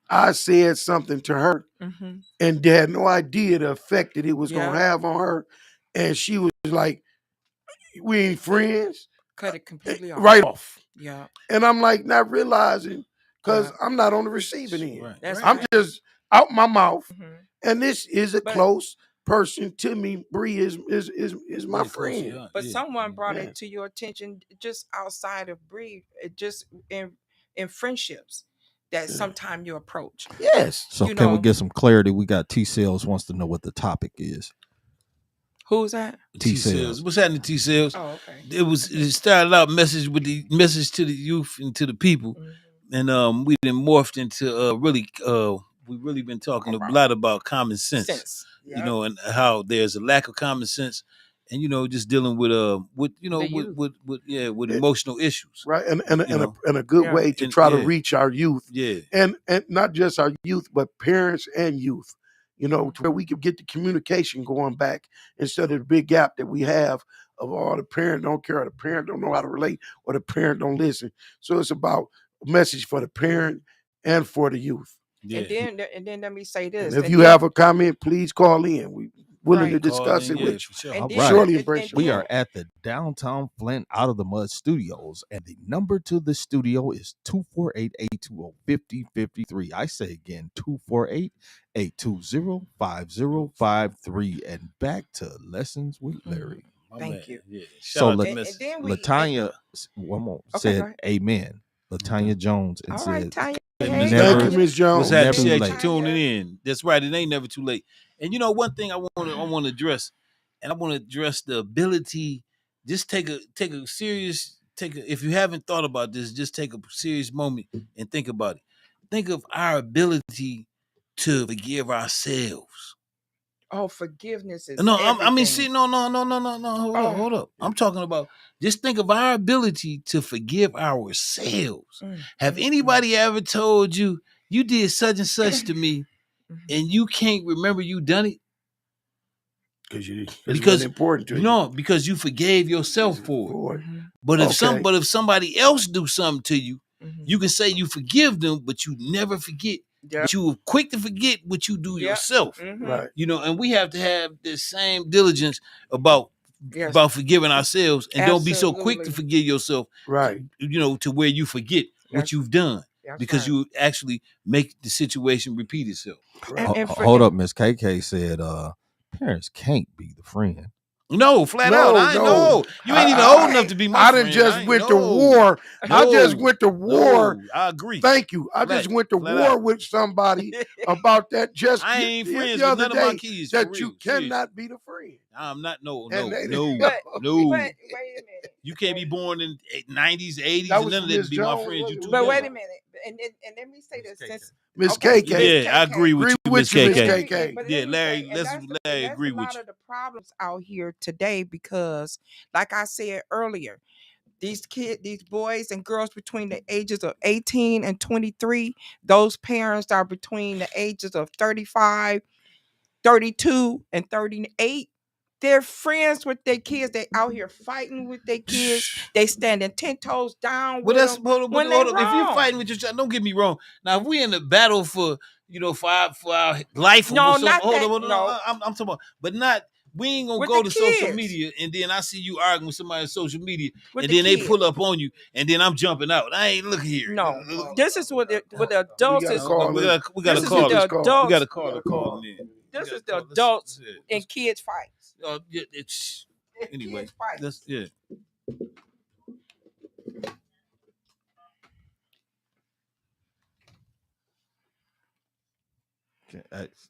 I said something to her Mhm. and had no idea the effect that it was Yeah. gonna have on her. And she was like, "We ain't friends." Cut it completely off. Right off. Yeah. And I'm like, not realizing, because Yeah. I'm not on the receiving end. Right. That's I'm right. just out my mouth. Mhm. And this is a But- close person to me. Bree is my Yeah, close to friend. your heart. But Yeah. someone brought Yeah. it to your attention just outside of Bree, just in friendships that sometime you approach. Yes. So You can we know- get some clarity? We got T Sales wants to know what the topic is. Who's that? T-Sales. What's happening, T-Sales? Oh, okay. It started out message with the message to the youth and to the people. Mhm. And we then morphed into we really been talking a lot about common sense. Yeah. You know, and how there's a lack of common sense, and you know, just dealing with you know The youth. with emotional issues. Right. And You know. a good Yeah. way to And- try to yeah. reach our youth. Yeah, And not just our youth, but parents and youth. You know, to where we could get the communication going back instead of the big gap that we have of all the parent don't care, or the parent don't know how to relate, or the parent don't listen. So it's about a message for the parent and for the youth. yeah. And then let me say this. And if and you then- have a comment, please call in. We willing to Right. Call discuss in, it yeah, with for sure. And All then, right. surely and embrace your We then, are at the downtown Flint Out of the Mud studios, and the number to the studio is 248-820-5053. I say again, 248-820-5053. And back to Lessons with Larry. My Thank man. you. Yeah. Shout So out to and Message. then we. Latanya, one more, Okay, go said ahead. amen. Latanya Jones, and All right, said, Tanya. Hey, Hey, Miss Never- Thank you, Tanya. Miss What's Jones. happening? Never Appreciate late. you tuning in. That's right. It ain't never too late. And you know, one thing I want to address, and I want to address the ability. Just take a serious if you haven't thought about this, just take a serious moment and think about it. Think of our ability to forgive ourselves. Oh, forgiveness is No, everything. I mean, see, no. Hold up. I'm talking about just think of our ability to forgive ourselves. Have anybody ever told you you did such and such to me, and you can't remember you done it? Because it Because wasn't important to you. no, because you forgave yourself for it. Boy. But if Okay. if somebody else do something to you, you can say you forgive them, but you never forget. Yeah. But you are quick to forget what you do Yeah. yourself. Right. You know, and we have to have the same diligence about Yes. forgiving ourselves, and don't be so quick to Absolutely. forgive yourself. Right. You know, to where you forget what That's- you've done That's because right. you actually make the situation repeat itself. Right. And for- hold up, Miss KK said, parents can't be the friend. No, flat No, out. I ain't no. know. You ain't even old enough to be my I friend. done just ain't- went no, to war. I just no, went to war. No, I agree. Thank you. I just went to flat war out. with somebody about that just I ain't friends the with other none of my day, kids. For that real, you serious. cannot be the friend. I'm not. No, And no, they- no, But, no. but wait a minute. You can't be born in 90s, 80s, That and was none of that Miss to be my Jones, friends. You wasn't too it? But young. wait a minute. And let me say this. Since Miss okay, KK. Miss Yeah, I agree with you, Miss you, Miss KK. KK. But Yeah, let me Larry, say, and let's that's Larry that's agree a lot with you. of the problems out here today because, like I said earlier, these boys and girls between the ages of 18 and 23, those parents are between the ages of 35, 32, and 38. They're friends with their kids. They out here fighting with their kids. They standing 10 toes down Well, with that's them hold when up. they If you're wrong. fighting with your child, don't get me wrong. Now, if we in the battle for for our life, No, or something, not hold that, on, no. I'm talking about, but not. We ain't gonna With go the to social kids. media and then I see you arguing with somebody on social media, With and the then they kids. pull up on you, and then I'm jumping out. I ain't look here. No, this is what the adults is. We got This a is call. the We adults. got a call. This is the adults in kids fights. It's It's anyway. kids fights. That's yeah.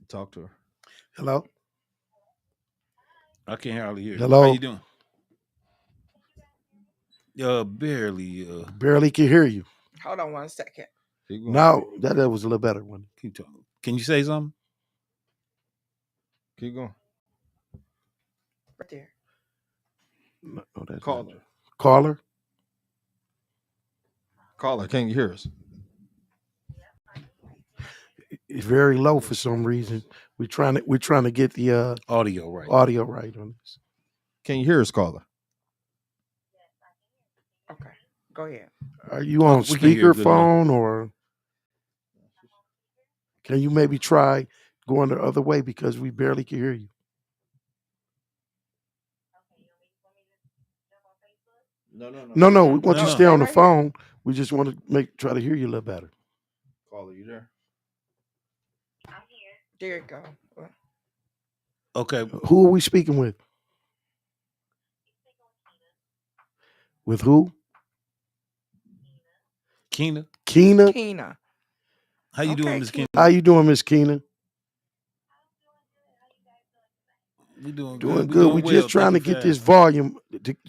Talk to her. Hello. I can't hardly hear. Hello? How you doing? Barely. Barely can hear you. Hold on 1 second. No, that was a little better one. Keep talking. Can you say something? Keep going. Right there. No, that's Call not her. true. Caller. Caller, can you hear us? It's very low for some reason. We're trying to get the Audio right. audio right on this. Can you hear us, caller? Okay, go ahead. Are you on We can hear good speakerphone or can you maybe try going the other way because we barely can hear you? No. We want you to No. stay on the Right here. phone. We just want to try to hear you a little better. Caller, you there? There you go. Okay. Who are we speaking with? With who? Keena. Keena. Keena. How you doing, Okay, Miss Keena? How you doing, Miss Keena? We doing Doing good. good. We We're doing just well. trying to Thank you get for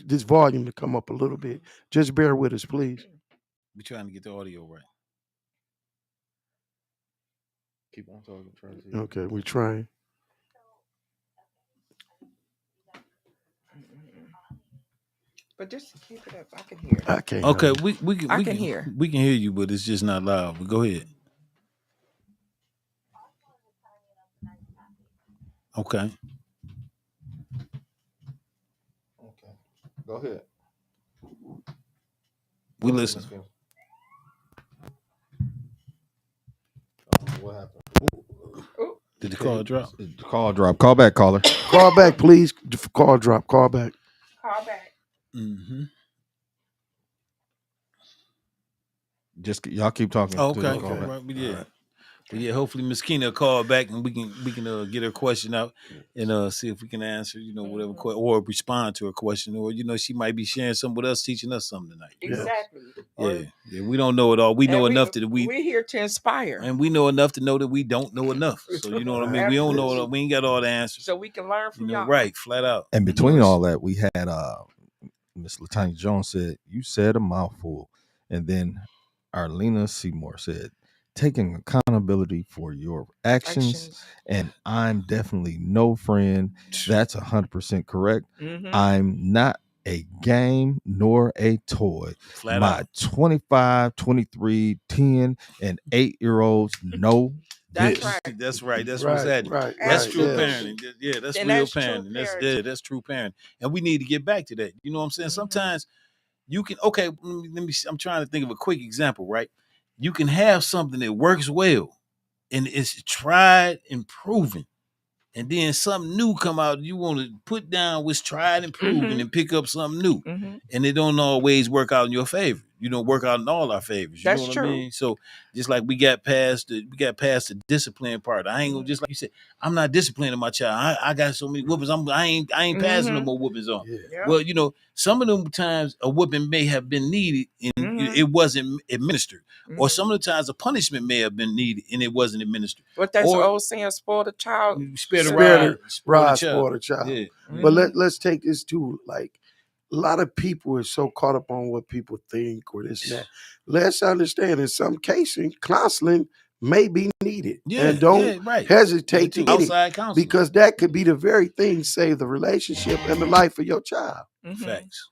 this volume to come up a little bit. Just bear with us, please. We trying to get the audio right. Keep on talking. Try to see. Okay, we're trying. But just keep it up. I can hear. I can't. Okay, hear you. I can hear. We can hear you, but it's just not loud. But go ahead. Okay. Okay. Go ahead. We listen. What happened? Did the call drop? Call drop. Call back, caller. Call back, please. Call drop. Call back. Call back. Mm-hmm. Just y'all keep talking. Oh, till okay. you call All back. right. But yeah. But yeah, hopefully Miss Keena will call back and we can get her question out and see if we can answer, whatever or respond to her question, or she might be sharing something with us, teaching us something tonight. Exactly. Yeah. We don't know it all. We know enough that we're here to inspire. and we know enough to know that we don't know enough. So you know what I mean? We don't know it all. We ain't got all the answers. So we can learn from y'all. Right, flat out. And between all that, we had Miss Latanya Jones said, "You said a mouthful," and then Arlena Seymour said, "Taking accountability for your actions. And I'm definitely no friend. That's 100% correct. Mhm. I'm not a game nor a toy. Flat My out. 25, 23, 10, and 8-year-olds know That's this." right. That's right. That's Right, what's happening. right, That's right, true yes. parenting. Yeah, that's And real that's true parenting. parenting. That's true parenting. And we need to get back to that. You know what I'm saying? Mhm. Sometimes you can, okay, let me see. I'm trying to think of a quick example, right? You can have something that works well and it's tried and proven. And then something new come out, you want to put down what's tried and proven Mhm. and pick up something new. Mhm. And it don't always work out in your favor. You don't work out in all our favors. You That's know what true. I mean? So just like we got past the discipline part. I ain't gonna, just like you said, I'm not disciplining my child. I got so many whoopings. I ain't passing no Mhm. more whoopings on. Yeah. Yeah. Well, some of them times a whooping may have been needed and Mhm. it wasn't administered. Or Mhm. some of the times a punishment may have been needed and it wasn't administered. What that's or- old saying, spoil the child. Spare the So- rod, Rod spoil spoil the the child. Yeah. But Mhm. let's take this too. Like a lot of people are so caught up on what people think or this and that. Let's understand in some cases, counseling may be needed. Yeah, And don't yeah, right. hesitate to get it. Outside counseling. Because that could be the very thing save the relationship and the life of your child. Mhm. Facts.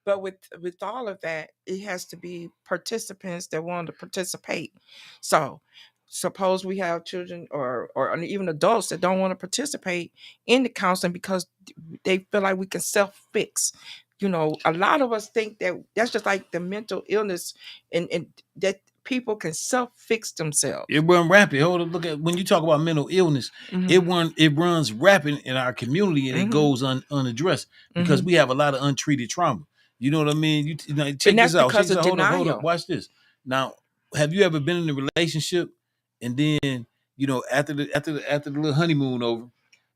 But with all of that, it has to be participants that want to participate. So suppose we have children or even adults that don't want to participate in the counseling because they feel like we can self-fix. A lot of us think that that's just like the mental illness and that people can self-fix themselves. It runs rapid. Hold on, look at when you talk about mental illness, Mhm. it runs rapid in our community and it Mhm. goes unaddressed because Mhm. we have a lot of untreated trauma. You know what I mean? Check And that's this out. because of Hold up. denial. Watch this. Now, have you ever been in a relationship and then after the little honeymoon over,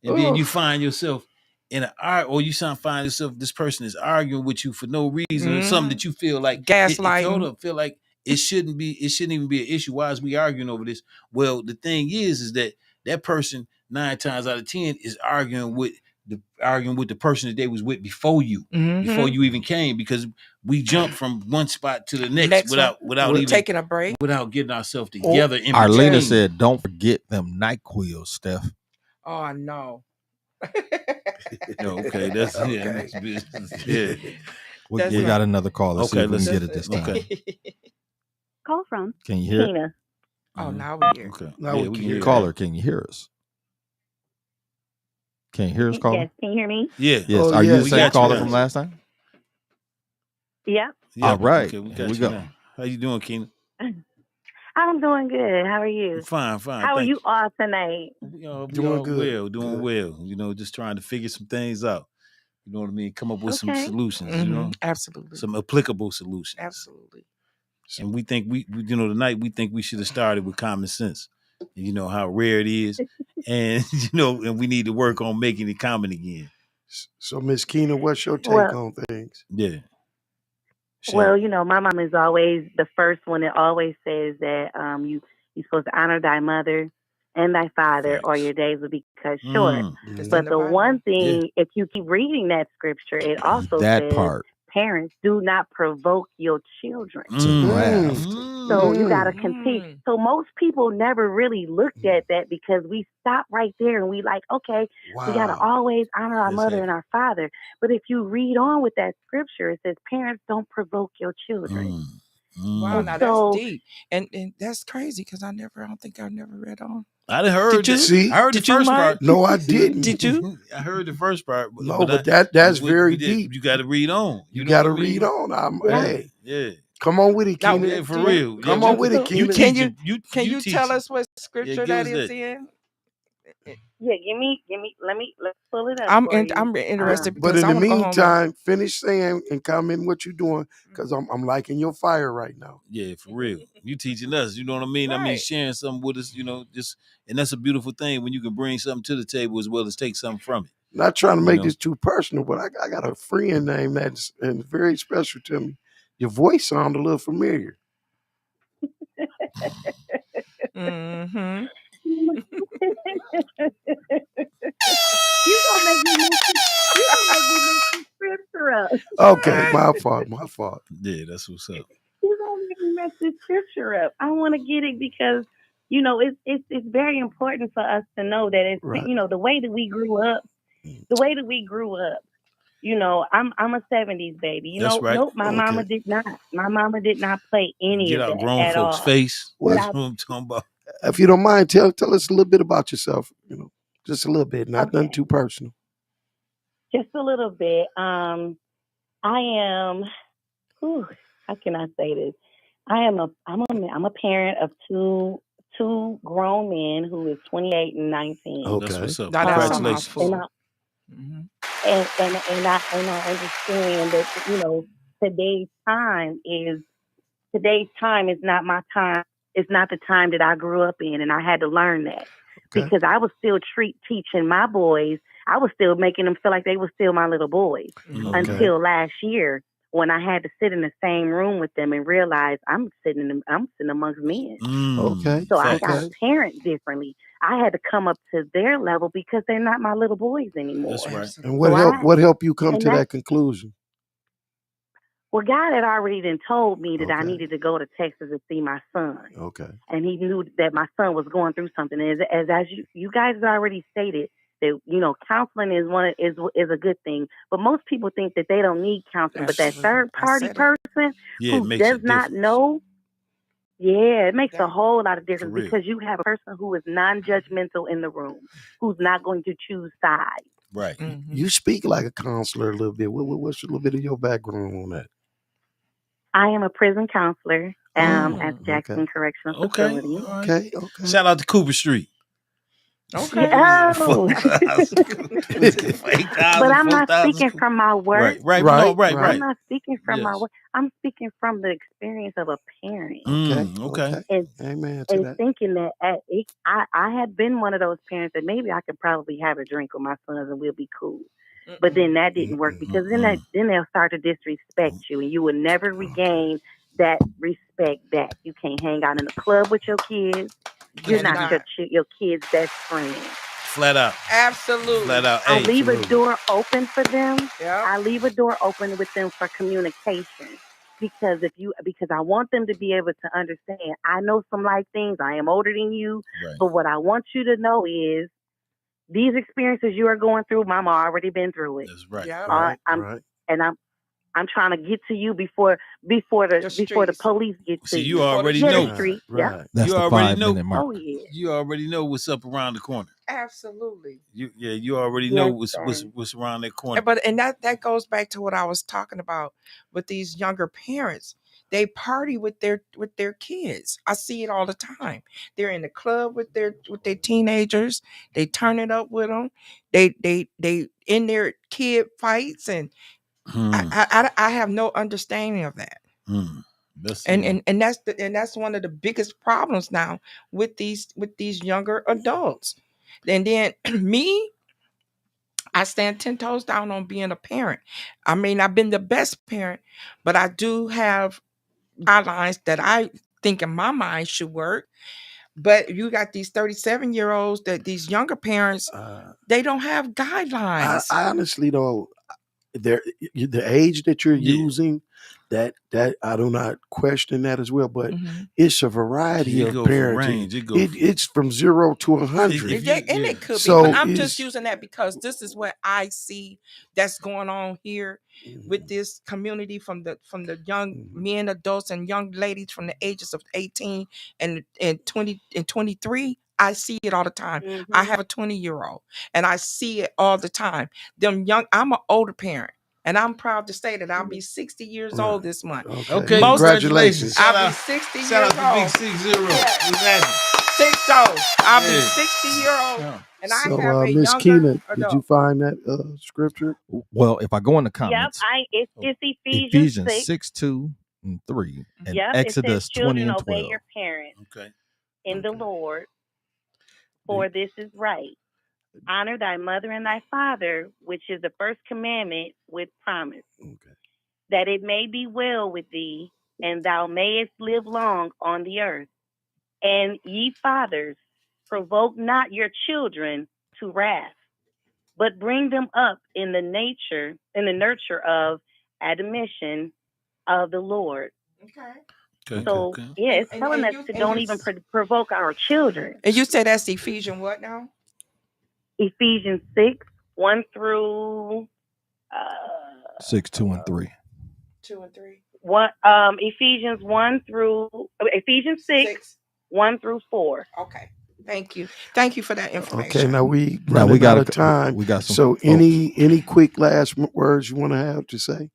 and then you Oof. find yourself in find yourself this person is arguing with you for no reason or something that you feel like Gaslighting. feel like it shouldn't even be an issue. Why is we arguing over this? Well, the thing is that person 9 times out of 10 is arguing with the person that they was with before you even came, because we jump from one spot to the next without even taking a break, without getting ourselves together in Arlena between. said, "Don't forget them NyQuil, Steph." Oh no. Okay, that's Okay. yeah. We got another call. Let's see if we can get it this time. Call from Can you hear? Tina. Oh, now we hear. Okay. Now we can hear you. Caller, can you hear us? Can you hear us, caller? Yes, can you hear me? Yeah. Yes. Oh, Are you yes, the same got you caller now. from last time? Yeah. All right. Okay, we Here got we you go. now. How you doing, Keena? I'm doing good. How are you? Fine. How are you all tonight? We all Doing good. well, doing well. Just trying to figure some things out. You know what I mean? Come up with some Okay. solutions, Absolutely. some applicable solutions. Absolutely. And we think tonight we think we should have started with common sense. And you know how rare it is. And and we need to work on making it common again. So, Miss Keena, what's your take Well- on things? Yeah. Well, my mom is always the first one that always says that you're supposed to honor thy mother and thy father, or Facts. your days will be cut short. It's But in the the Bible. one thing, if you keep reading that scripture, it also That says, part parents, do not provoke your children. to wrath. So you got to Mm. continue. So most people never really looked at that because we stop right there and we like, okay, we got to always honor our That's mother heavy. and our father. But if you read on with that scripture, it says parents don't provoke your children. Wow, And now so- that's deep. And that's crazy because I don't think I've never read on. I done heard Did you? that. See? I heard Did the you, first Mike? part. No, I didn't. Did you? I heard the first part. No, but that's very deep. You got to read on. You know got to what I mean? read on. Yeah. Hey, Yeah. Come on with it, Now, Keenan. Yeah, for real. Come Yeah, on with it, you Keenan. teaching. Can you tell teaching. us what scripture give that us is that. in? Yeah, let's pull it up I'm for you. I'm interested But because in I the want to go home. meantime, finish saying and comment what you're doing, because I'm liking your fire right now. Yeah, for real. You teaching us, you know what I mean? I mean, Right. sharing something with us, and that's a beautiful thing when you can bring something to the table as well as take something from it. Not trying to make know? this too personal, but I got a friend named that's and very special to me. Your voice sounds a little familiar. Mm-hmm. You gonna make me mess scripture up. Okay, my fault. Yeah, that's what's up. You gonna make me mess this scripture up. I want to get it because it's very important for us to know that it's Right. the way that we grew up. The way that we grew up. I'm a 70s baby. That's right. Nope, my mama Okay. did not. My mama did not play any Get of out that grown at folks' all. face. What That's I what I'm talking about. If you don't mind, tell us a little bit about yourself. Just a little bit, not nothing Okay, too personal. just a little bit. I am. Whew, how can I say this? I'm a parent of two grown men who is 28 and 19. Oh, that's Okay. what's up. Now that's a Congratulations. And mouthful. I Mm-hmm. and I understand that today's time is today's time is not my time. It's not the time that I grew up in, and I had to learn that Okay. because I was still teaching my boys. I was still making them feel like they were still my little boys Mhm. Okay. until last year when I had to sit in the same room with them and realize I'm sitting amongst men. Okay. So I Facts. got to parent differently. I had to come up to their level because they're not my little boys anymore. That's right. And So what helped you come and to that that conclusion? well, God had already then told me that I Okay. needed to go to Texas to see my son. Okay. And he knew that my son was going through something. As you guys have already stated that counseling is a good thing, but most people think that they don't need counseling. But that Absolutely. third I party said it. person Yeah, it who makes a does not difference. know, yeah, it makes a Yeah. whole lot of For difference real. because you have a person who is non-judgmental in the room, who's not going to choose sides. Right. Mm-hmm. You speak like a counselor a little bit. What's a little bit of your background on that? I am a prison counselor at Mm. Jackson Okay. Correctional Okay. Facility. All right. Okay. Okay. Shout out to Cooper Street. Okay. Oh, 4,000. but 8,000, I'm not 4,000. speaking from my work. Right. Right. No, right. I'm Right. not speaking from my Yes. work. I'm speaking from the experience of a parent Okay. Okay. Okay. and Amen to and that. thinking that I had been one of those parents that maybe I could probably have a drink with my sons and we'll be cool. But then that didn't work because then they'll start to disrespect you and you will never regain that respect back. You can't hang out in the club with your kids. You're not Cannot. your kid's best friend. Flat out. Absolutely. Flat out. I Hey. leave a Absolutely. door open for them. Yep. I leave a door open with them for communication because I want them to be able to understand. I know some life things. I am older than you, Right. but what I want you to know is these experiences you are going through. Mama already been through it. That's right. Yep. Right. I'm Right. and I'm trying to get to you before The the streets. police get to See, you you. already Yeah, the know. Right. street. Yep. Right. That's You the already know. 5 minute mark. Oh yeah. You already know what's up around the corner. Absolutely. You already know Yes, what's around that corner. And that goes back to what I was talking about with these younger parents. They party with their kids. I see it all the time. They're in the club with their teenagers. They turn it up with them. They in their kid fights, and I have no understanding of that. That's And that's one of the biggest problems now with these younger adults. And then me, I stand 10 toes down on being a parent. I mean, I've been the best parent, but I do have guidelines that I think in my mind should work. But you got these 37-year-olds that these younger parents, they don't have guidelines. I honestly don't. The age that you're using, that I do not question that as well. But it's a variety it of go from parenting. range. It's from 0 to 100. If you- And it could be, So but I'm just it's- using that because this is what I see that's going on here with this community from the young men, adults, and young ladies from the ages of 18 and 20 and 23. I see it all the time. I have a 20-year-old and I see it all the time. I'm an older parent. And I'm proud to say that I'll be 60 years old this month. Okay, Most- congratulations. I'll Shout be out, 60 years shout out to Big old. 60. What's happening? 60. I'll be Yeah. 60-year-old. And I So, have a Miss younger Keena, adult. did you find that scripture? Well, if I go in the Yep, comments, it's Ephesians Ephesians 6. 6:2 and 3, and Yep, it says, Exodus 20 children, and obey 12. your parents Okay. in the Lord, for this is right. Honor thy mother and thy father, which is the first commandment with promise, that it may be well with thee, and thou mayest live long on the earth. And ye fathers, provoke not your children to wrath, but bring them up in the nurture of admonition of the Lord. Okay. So yeah, it's And telling us you- to and don't you- even provoke our children. And you say that's Ephesians what now? Ephesians 6, 1 through 6, 2, and 3. 2 and 3. Ephesians 6, 1 through 4. Okay. Thank you. Thank you for that information. Okay, now we Now got out of time. We got some. So any quick last words you want to have to say?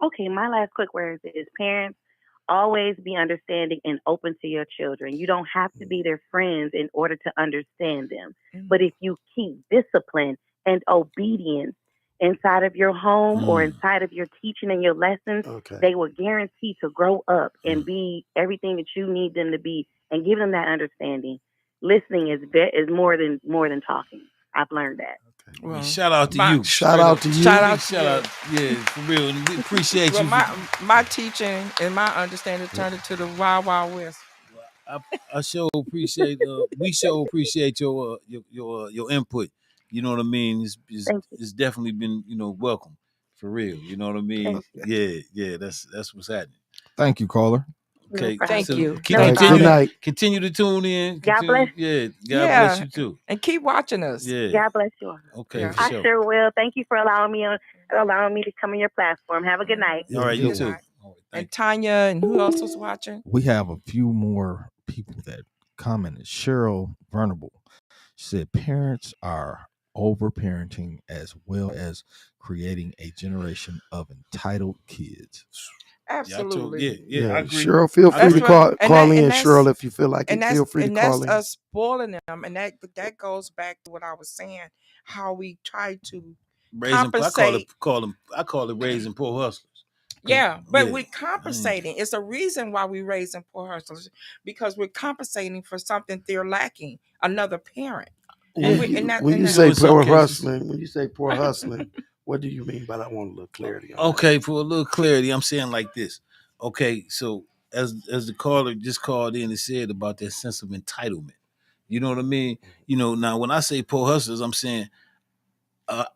Okay, my last quick words is, parents, always be understanding and open to your children. You don't have to be their friends in order to understand them. But if you keep discipline and obedience inside of your home or inside of your teaching and your lessons, they will guarantee to grow up and be everything that you need them to be, and give them that understanding. Listening is more than talking. I've learned that. Well, shout out to you. Shout out to you. Shout out to Shout out. Yeah, for real. And we appreciate well, you. my teaching and my understanding turned into the Wild Wild West. I sure appreciate. We sure appreciate your input. You know what I mean? It's definitely been welcome for real. You know what I mean? Yeah. That's what's happening. Thank you, caller. Okay, Thank you. Good night. Continue to tune in. God bless. Yeah, God bless you too. And keep watching us. Yeah. God bless you all. Okay, for I sure. sure will. Thank you for allowing me to come on your platform. Have a good night. All right, you too. And Tanya, and who else was watching? We have a few more people that commented. Cheryl Vulnerable said parents are overparenting as well as creating a generation of entitled kids. Absolutely. Yeah, I agree. Cheryl, feel free to call in, Cheryl, if you feel like it. Feel free to call in. And that's us spoiling them. And that goes back to what I was saying, how we try to compensate. I call it raising poor hustlers. Yeah, but we're compensating. It's a reason why we're raising poor hustlers, because we're compensating for something they're lacking, another parent. When you say poor hustling, what do you mean by that? I want a little clarity on that. For a little clarity, I'm saying like this. Okay, so as the caller just called in and said about that sense of entitlement, you know what I mean? Now when I say poor hustlers, I'm saying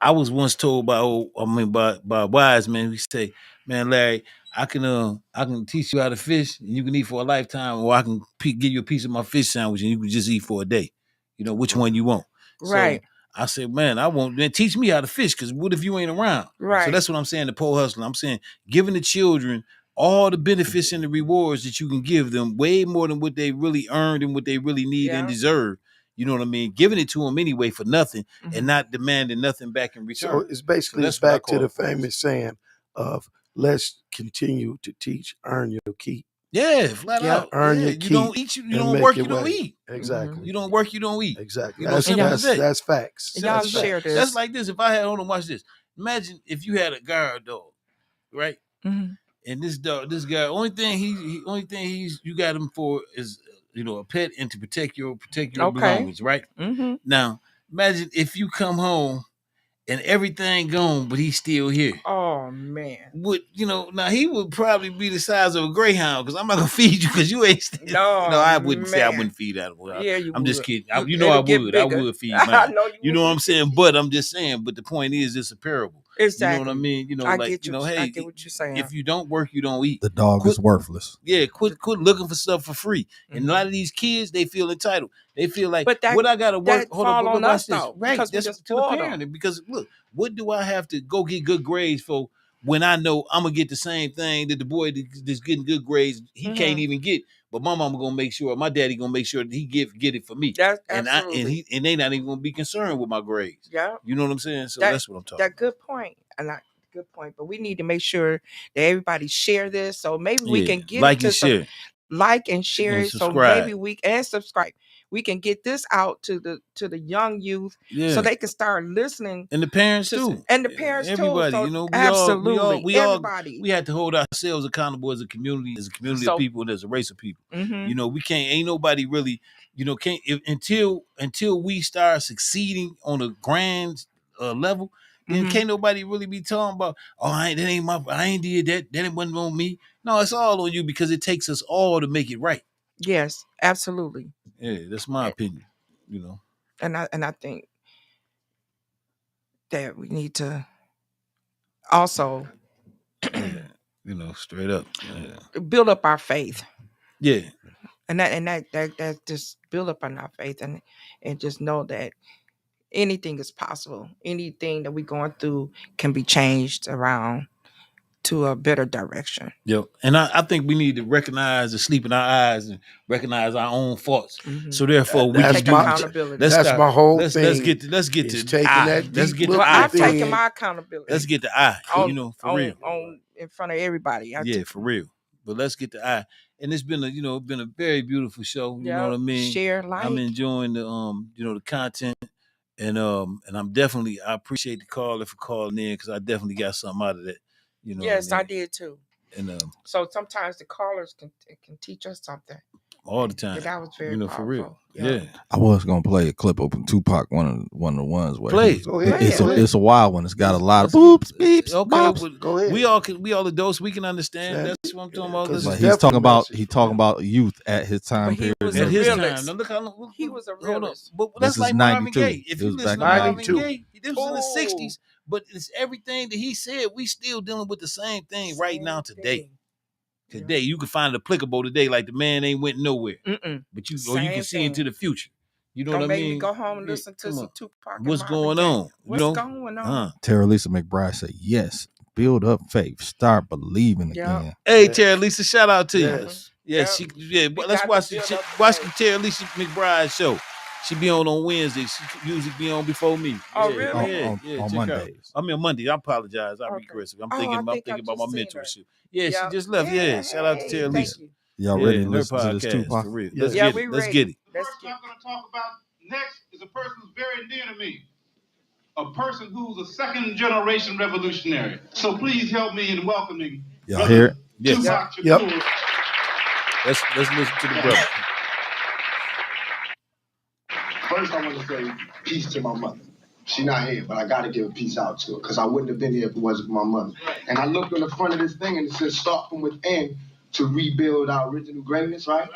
I was once told by a wise man who say, "Man, Larry, I can teach you how to fish, and you can eat for a lifetime, or I can give you a piece of my fish sandwich, and you can just eat for a day. Which one you want?" Right. So I said, "Man, I want. Man, teach me how to fish, because what if you ain't around?" Right. So that's what I'm saying. The poor hustler. I'm saying giving the children all the benefits and the rewards that you can give them, way more than what they really earned and what they really need and deserve. You know what I mean? Giving it to them anyway for nothing, and not demanding nothing back in return. So it's basically it's back to the famous saying of let's continue to teach, earn your keep. Yeah, flat out. Earn your keep. You don't eat, you don't work, you don't eat. Exactly. You don't work, you don't eat. Exactly. That's facts. Y'all share this. That's like this. If I had, hold on, watch this. Imagine if you had a guard dog, right? Mm-hmm. And this guy, only thing you got him for is a pet and to protect your belongings, right? Mm-hmm. Now, imagine if you come home and everything gone, but he's still here. Oh man! Now he would probably be the size of a greyhound, because I'm not gonna feed you because you ain't. I wouldn't say I wouldn't feed animals. Yeah, you I'm would. just kidding. I would feed mine. I know you know what I'm saying? But I'm just saying. But the point is, it's a parable. Exactly. You know what I mean? I get you. Hey, I get what you're saying. If you don't work, you don't eat. The dog is worthless. Yeah, quit looking for stuff for free. And a lot of these kids, they feel entitled. They feel like, but what I gotta work. Hold on, watch this. Right, that's to the parent. Because look, what do I have to go get good grades for when I know I'm gonna get the same thing that the boy that's getting good grades he can't even get? But my mama gonna make sure, my daddy gonna make sure that he get it for me. That's and they not even gonna be concerned with my grades. Yeah, you know what I'm saying. So that's what I'm talking. That good point. And Good point. But we need to make sure that everybody share this, so maybe we can get like it to and some share like and share and it. So subscribe. maybe we and subscribe. We can get this out to the young youth, Yeah, so they can start listening. and the parents to too, and the parents everybody. too. So You know, absolutely, everybody. we had to hold ourselves accountable as a community of So people and as a race of people. mhm. You know, we can't. Ain't nobody really. You know, can't until we start succeeding on a grand level. Then Mhm. can't nobody really be talking about, oh, I ain't did that. That wasn't on me. No, it's all on you because it takes us all to make it right. Yes, absolutely. Yeah, that's my And opinion. You know, I think that we need to also yeah, you know, straight up. Yeah, build up our faith. yeah. And that just build up on our faith, and just know that anything is possible. Anything that we're going through can be changed around to a better direction. Yep. And I think we need to recognize the sleep in our eyes and recognize our own faults. Mhm. So therefore we That's Take can do accountability. let's That's start, my whole let's thing. get Is to taking I. that Let's deep get to look Well, I I've taken within. my accountability Let's get to I. on You know, for on real. on in front of everybody. Yeah, for real. But let's get to I. And it's been a very beautiful show. You know what I mean? Share, I'm like. enjoying the the content. And I appreciate the caller for calling in because I definitely got something out of that. You know Yes, what I I mean? did too. And So sometimes the callers can teach us something. all the time. And that was very For real. powerful. Yeah. I was gonna play a clip of Tupac, one of the ones where Play he it. was, Go ahead. it's Play a it. it's a wild one. It's got a lot of Let's boops, get- beeps, Okay, bops. but Go ahead. we all the adults, we can understand. Exactly. That's what I'm talking Yeah, about. 'cause Let's But it's he's talking definitely about message, yeah. youth at his time But he period. was and at a his everything. realist. time. Now look how He was a hold on. realist. But This that's is like Marvin 92. Gaye. If It you was listen back to in Marvin 92. Gaye, this was in the Oh. 60s, but it's everything that he said, we still dealing with the same thing right now today. thing. Today, you can find it applicable today, like the man ain't went nowhere. Mm-mm. But you Same can see thing. into the future. You know Don't what I make me mean? go home and Yeah, listen to come some on. Tupac and What's Marvin going Gaye. on? What's You know? going on? Tara Lisa McBride said, "Yes, build up faith, start believing Yeah. again." Hey, Yes. Tara Lisa, shout out to you. Yes. Yeah, We let's got to watch build up watch faith. the Tara Lisa McBride show. She be on Wednesday. She usually be on before me. Oh, Yeah, really? Yeah, On check her out. Mondays. I mean on Monday. I apologize. I Okay. regress. I'm Oh, I thinking think I about my just seen her. mentorship. Yeah, Yeah. she just left. Yeah, shout out to Hey, Tara thank Lisa. you. Y'all Yeah, ready to and her listen to this podcast Tupac? for real. Yes. Let's Yeah, get we it. Let's ready. get it. Let's Person get I'm going to talk about next is a person who's very dear to me. A person who's a second generation revolutionary. So please help me in welcoming Y'all hear it? Yes. Tupac Yep. Shakur. Let's listen to the brother. First, I want to say peace to my mother. She's not here, but I got to give a peace out to her because I wouldn't have been here if it wasn't for my mother. And I looked on the front of this thing and it says start from within to rebuild our original greatness, right?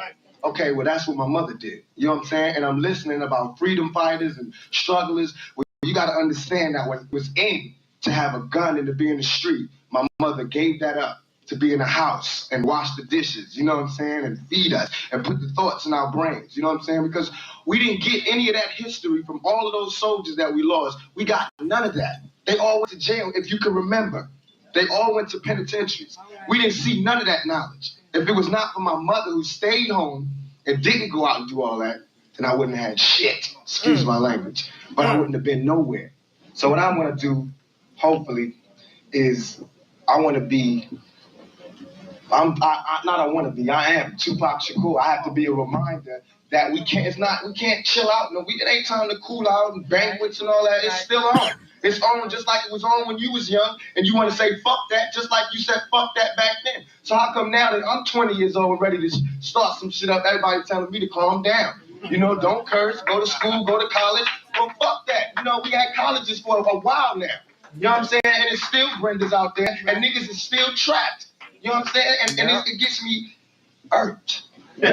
Okay, well, that's what my mother did. You know what I'm saying? And I'm listening about freedom fighters and strugglers. Well, you got to understand that when it was in to have a gun and to be in the street, my mother gave that up to be in a house and wash the dishes, you know what I'm saying, and feed us and put the thoughts in our brains, you know what I'm saying? Because we didn't get any of that history from all of those soldiers that we lost. We got none of that. They all went to jail, if you can remember. They all went to penitentiaries. We didn't see none of that knowledge. If it was not for my mother who stayed home and didn't go out and do all that, then I wouldn't have had shit, excuse my language, but I wouldn't have been nowhere. So what I want to do, hopefully, is I want to be I want to be. I am Tupac Shakur. I have to be a reminder that we can't chill out. No, it ain't time to cool out and banquets and all that. It's still on. It's on just like it was on when you was young, and you want to say fuck that, just like you said fuck that back then. So how come now that I'm 20 years old and ready to start some shit up, everybody telling me to calm down? You know, don't curse, go to school, go to college. Well, fuck that. You know, we had colleges for a while now. You know what I'm saying? And it's still Brenda's out there, and niggas is still trapped. You know what I'm saying? And it gets me irked. because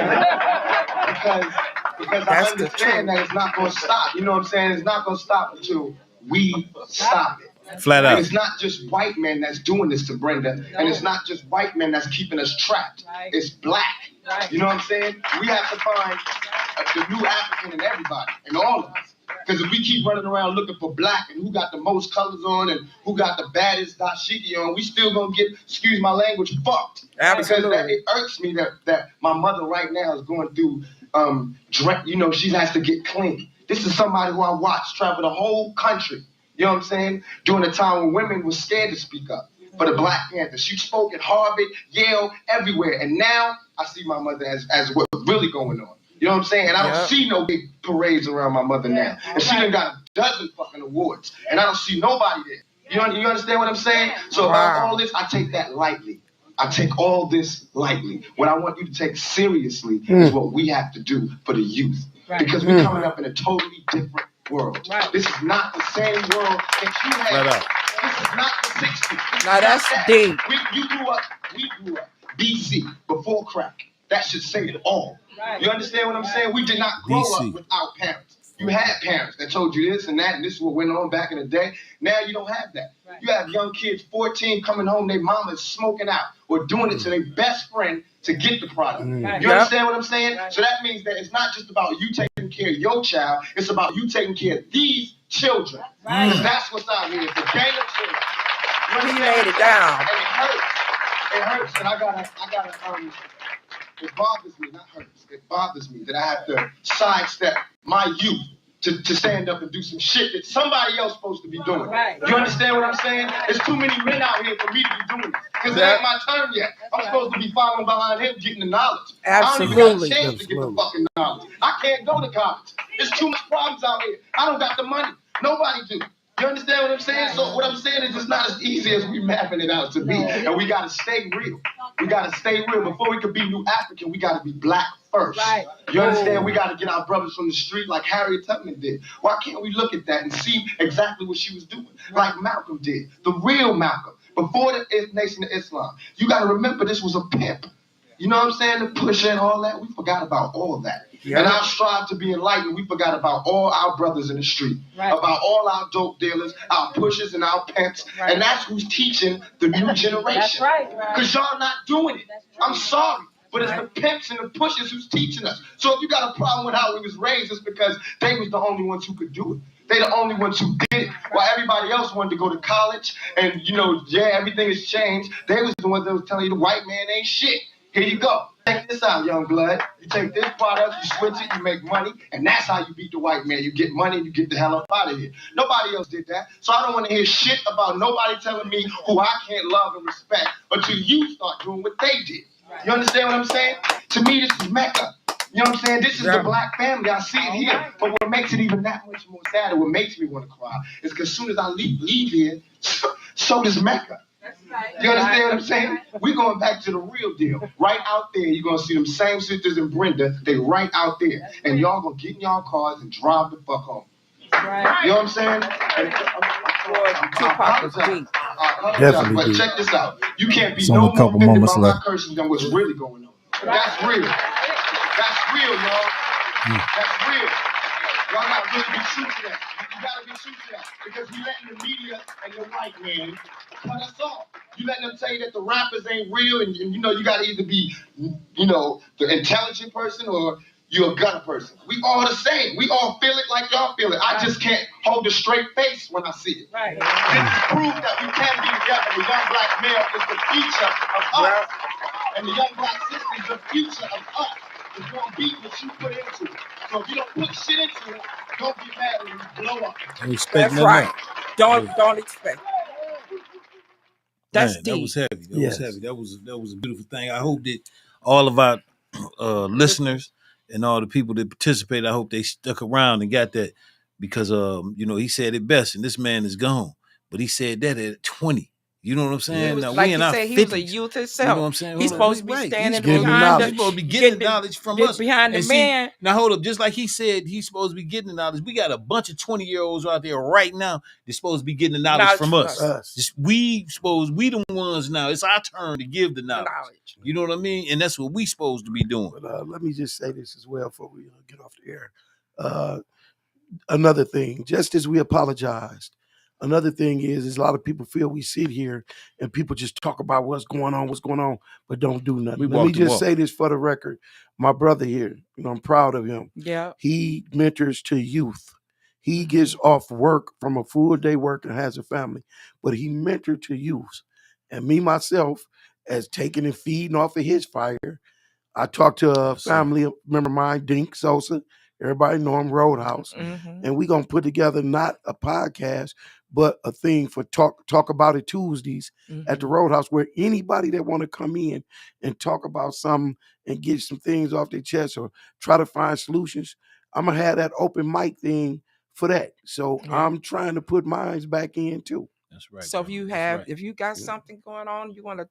I understand that it's not going to stop. You know what I'm saying? It's not going to stop until we stop it. Flat out. And it's not just white men that's doing this to Brenda, and it's not just white men that's keeping us trapped. It's black. You know what I'm saying? We have to find the new African in everybody, in all of us. Because if we keep running around looking for black and who got the most colors on and who got the baddest dashiki on, we still gonna get, excuse my language, fucked. Absolutely. Because it irks me that my mother right now is going through, she has to get clean. This is somebody who I watched travel the whole country. You know what I'm saying? During a time when women were scared to speak up for the Black Panthers. She spoke at Harvard, Yale, everywhere. And now I see my mother as what's really going on. You know what I'm saying? And I don't see no big parades around my mother now. And she done got a dozen fucking awards. And I don't see nobody there. You understand what I'm saying? So about all this, I take that lightly. I take all this lightly. What I want you to take seriously is what we have to do for the youth. Because we're coming up in a totally different world. This is not the same world that you had. This is not the 60s. Now that's deep. We grew up BC, before crack. That should say it all. You understand what I'm saying? We did not grow up without parents. You had parents that told you this and that, and this is what went on back in the day. Now you don't have that. You have young kids, 14, coming home, their mama is smoking out or doing it to their best friend to get the product. You understand what I'm saying? So that means that it's not just about you taking care of your child, it's about you taking care of these children. Because that's what's out here. It's a gang of children. He laid it down. And it hurts. It hurts, and I gotta it bothers me, not hurts. It bothers me that I have to sidestep my youth to stand up and do some shit that somebody else supposed to be doing. You understand what I'm saying? There's too many men out here for me to be doing this. Because it ain't my turn yet. I'm supposed to be following behind him, getting the knowledge. Absolutely. I don't even got a chance to get the fucking knowledge. I can't go to college. There's too much problems out here. I don't got the money. Nobody do. You understand what I'm saying? So what I'm saying is it's not as easy as we mapping it out to be. And we got to stay real. We got to stay real. Before we could be New African, we got to be Black first. You understand? We got to get our brothers from the street like Harriet Tubman did. Why can't we look at that and see exactly what she was doing? Like Malcolm did. The real Malcolm. Before the Nation of Islam. You got to remember this was a pimp. You know what I'm saying? The pusher and all that. We forgot about all that. And our strive to be enlightened, we forgot about all our brothers in the street, about all our dope dealers, our pushers and our pimps, and that's who's teaching the new generation. Because y'all not doing it. I'm sorry, but it's the pimps and the pushers who's teaching us. So if you got a problem with how we was raised, it's because they was the only ones who could do it. They the only ones who did it. While everybody else wanted to go to college and, everything has changed, they was the ones that was telling you the white man ain't shit. Here you go. Check this out, young blood. You take this product, you switch it, you make money, and that's how you beat the white man. You get money, you get the hell up out of here. Nobody else did that. So I don't want to hear shit about nobody telling me who I can't love and respect until you start doing what they did. You understand what I'm saying? To me, this is Mecca. You know what I'm saying? This is the Black family. I see it here. But what makes it even that much more sad, what makes me want to cry, is because as soon as I leave here, so does Mecca. You understand what I'm saying? We're going back to the real deal. Right out there, you're going to see them same sisters and Brenda. They right out there. And y'all going to get in y'all cars and drive the fuck home. You know what I'm saying? Definitely. But check this out. You can't be It's only no a couple more offended moments by my left. curses than what's really going on. That's real. That's real, y'all. That's real. Y'all got to really be true to that. You got to be true to that. Because we letting the media and the white man cut us off. You letting them tell you that the rappers ain't real and you got to either be, the intelligent person or you're a gutter person. We all the same. We all feel it like y'all feel it. I just can't hold a straight face when I see it. This is proof that we can be together. The young Black male is the future of us. And the young Black sister is the future of us. It's going to be what you put into it. So if you don't put shit into it, don't get mad when you blow up. Expect That's right. Don't expect. That's Man, deep. that was heavy. That was heavy. That was a beautiful thing. I hope that all of our listeners and all the people that participated, I hope they stuck around and got that because he said it best, and this man is gone. But he said that at 20. You know what I'm saying? Was, now like we in he our said, 50s. he was a youth himself. You know what I'm saying? He's supposed to be standing behind He's supposed to be getting the knowledge from us. Behind the man. Now hold up, just like he said he's supposed to be getting the knowledge. We got a bunch of 20-year-olds out there right now that's supposed to be getting the knowledge from us. We the ones now. It's our turn to give the knowledge. You know what I mean? And that's what we supposed to be doing. But let me just say this as well before we get off the air. Another thing, just as we apologized, another thing is a lot of people feel we sit here and people just talk about what's going on, but don't do nothing. Let me just say this for the record. My brother here, I'm proud of him. Yeah. He mentors to youth. He gets off work from a full day work and has a family, but he mentored to youth. And me, myself, as taking and feeding off of his fire, I talked to a family member of mine, Dink Sosa. Everybody know him, Roadhouse. And we're going to put together not a podcast, but a thing for talk about it Tuesdays at the Roadhouse, where anybody that want to come in and talk about something and get some things off their chest or try to find solutions, I'm gonna have that open mic thing for that. So I'm trying to put mine back in too. That's right. So brother. if you got something going on, you want to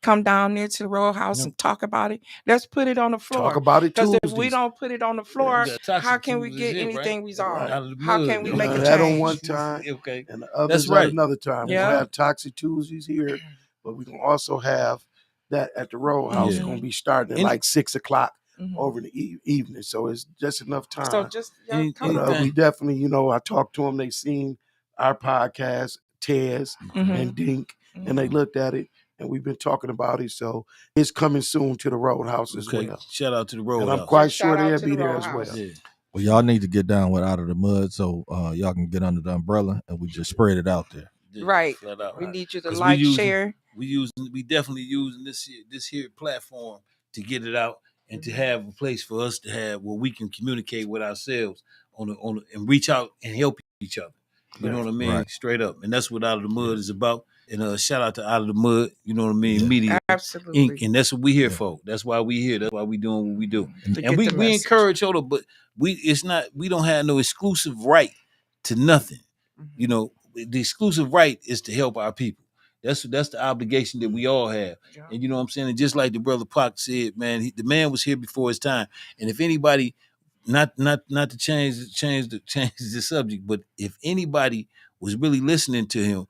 come down there to the Roadhouse and talk about it, let's put it on the floor. Talk about it Because Tuesdays. if we don't put it on the floor, Yeah, how can we Tuesdays get here, anything right? resolved? Out of the How mud, can we though. make a that on change? one time, Okay. and the others That's right. at another time. Yeah. We'll have Toxic Tuesdays here, but we can also have that at the Roadhouse. It's gonna be starting at like 6 o'clock over the evening, so it's just enough time. So just come But on. we definitely, I talked to them. They seen our podcast, Tez and Dink, and they looked at it, and we've been talking about it. So it's coming soon to the Roadhouse as well. Shout out to the Roadhouse. And I'm quite Just sure shout out they'll to be the there as Roadhouse. well. Yeah. Well, y'all need to get down with Out of the Mud so y'all can get under the umbrella and we just spread it out there. Right. Flat out. We need you to 'Cause like, share. We definitely using this here platform to get it out and to have a place for us to have where we can communicate with ourselves and reach out and help each other. You know what I mean? Right. Straight up. And that's what Out of the Mud is about. And shout out to Out of the Mud, you know what I mean? Media Absolutely. Inc. And that's what we here for. That's why we here. That's why we doing what we do. To And get the we message. encourage other, but we don't have no exclusive right to nothing. You know, the exclusive right is to help our people. That's the obligation that we all have. Yeah. And you know what I'm saying? And just like the brother Pac said, man, the man was here before his time. And if anybody, not to change the subject, but if anybody was really listening to him,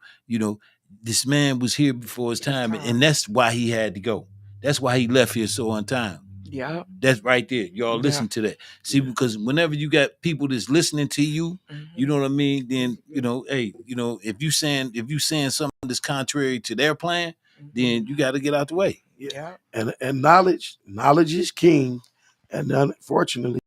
this man was here before his time, and that's why he had to go. That's why he left here so on time. Yeah. That's right there. Y'all listen to that. See, because whenever you got people that's listening to you, you know what I mean? Then, if you saying something that's contrary to their plan, then you got to get out the way. Yeah. And knowledge is king. And unfortunately,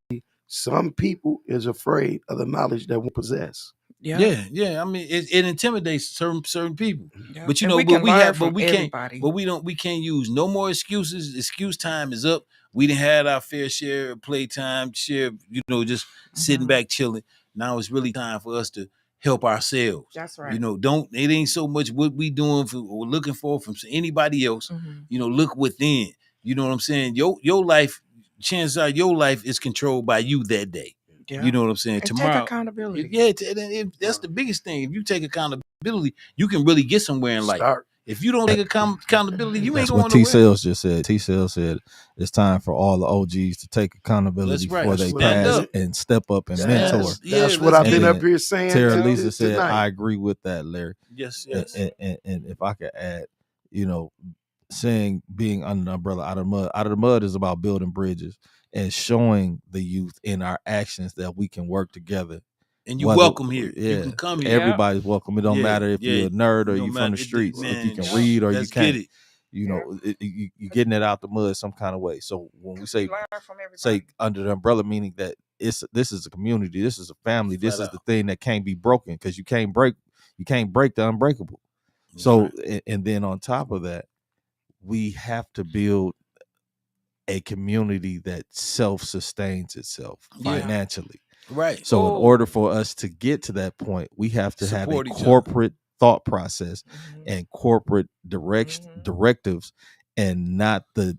some people is afraid of the knowledge that we possess. Yeah. I mean, it intimidates certain people. Yeah. But And we can learn from we everybody. can't. We can't use no more excuses. Excuse time is up. We didn't have our fair share of playtime, just sitting back chilling. Now it's really time for us to help ourselves. That's right. It ain't so much what we doing or looking for from anybody else. Look within. You know what I'm saying? Your life, chances are your life is controlled by you that day. Yeah. You know what I'm saying? And Tomorrow, take accountability. That's the biggest thing. If you take accountability, you can really get somewhere in life. If you don't take accountability, you ain't That's going what nowhere. T-Cells just said. T-Cells said it's time for all the OGs to take accountability That's right. before they Stand pass up. and step up and mentor. That's what I've been And up here saying. Tara Lisa said, tonight. I agree with that, Larry. Yes. And if I could add, saying being under the umbrella Out of the Mud is about building bridges and showing the youth in our actions that we can work together. And you welcome here. You can come here. Everybody's welcome. It don't matter if you're a nerd or you from the streets. If you can read or you can't. You're getting it out the mud some kind of way. So when we say under the umbrella, meaning that this is a community, this is a family, this is the thing that can't be broken, because you can't break the unbreakable. So and then on top of that, we have to build a community that self-sustains itself financially. Right. So in order for us to get to that point, we have to have a corporate thought process and corporate directives, and not the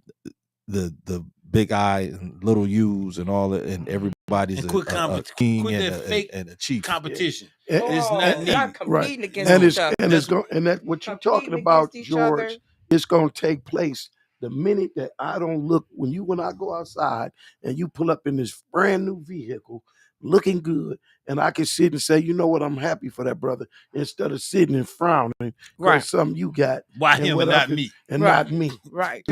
big I and little U's and all that, and everybody's and a king quit and that fake a chief competition. Yeah. It's not needed. Competing against each other. And that what you're talking about, George, it's going to take place the minute that I don't look. When I go outside and you pull up in this brand new vehicle, looking good, and I can sit and say, you know what, I'm happy for that brother, instead of sitting and frowning because something you got. Why him and not me? And not me. Right.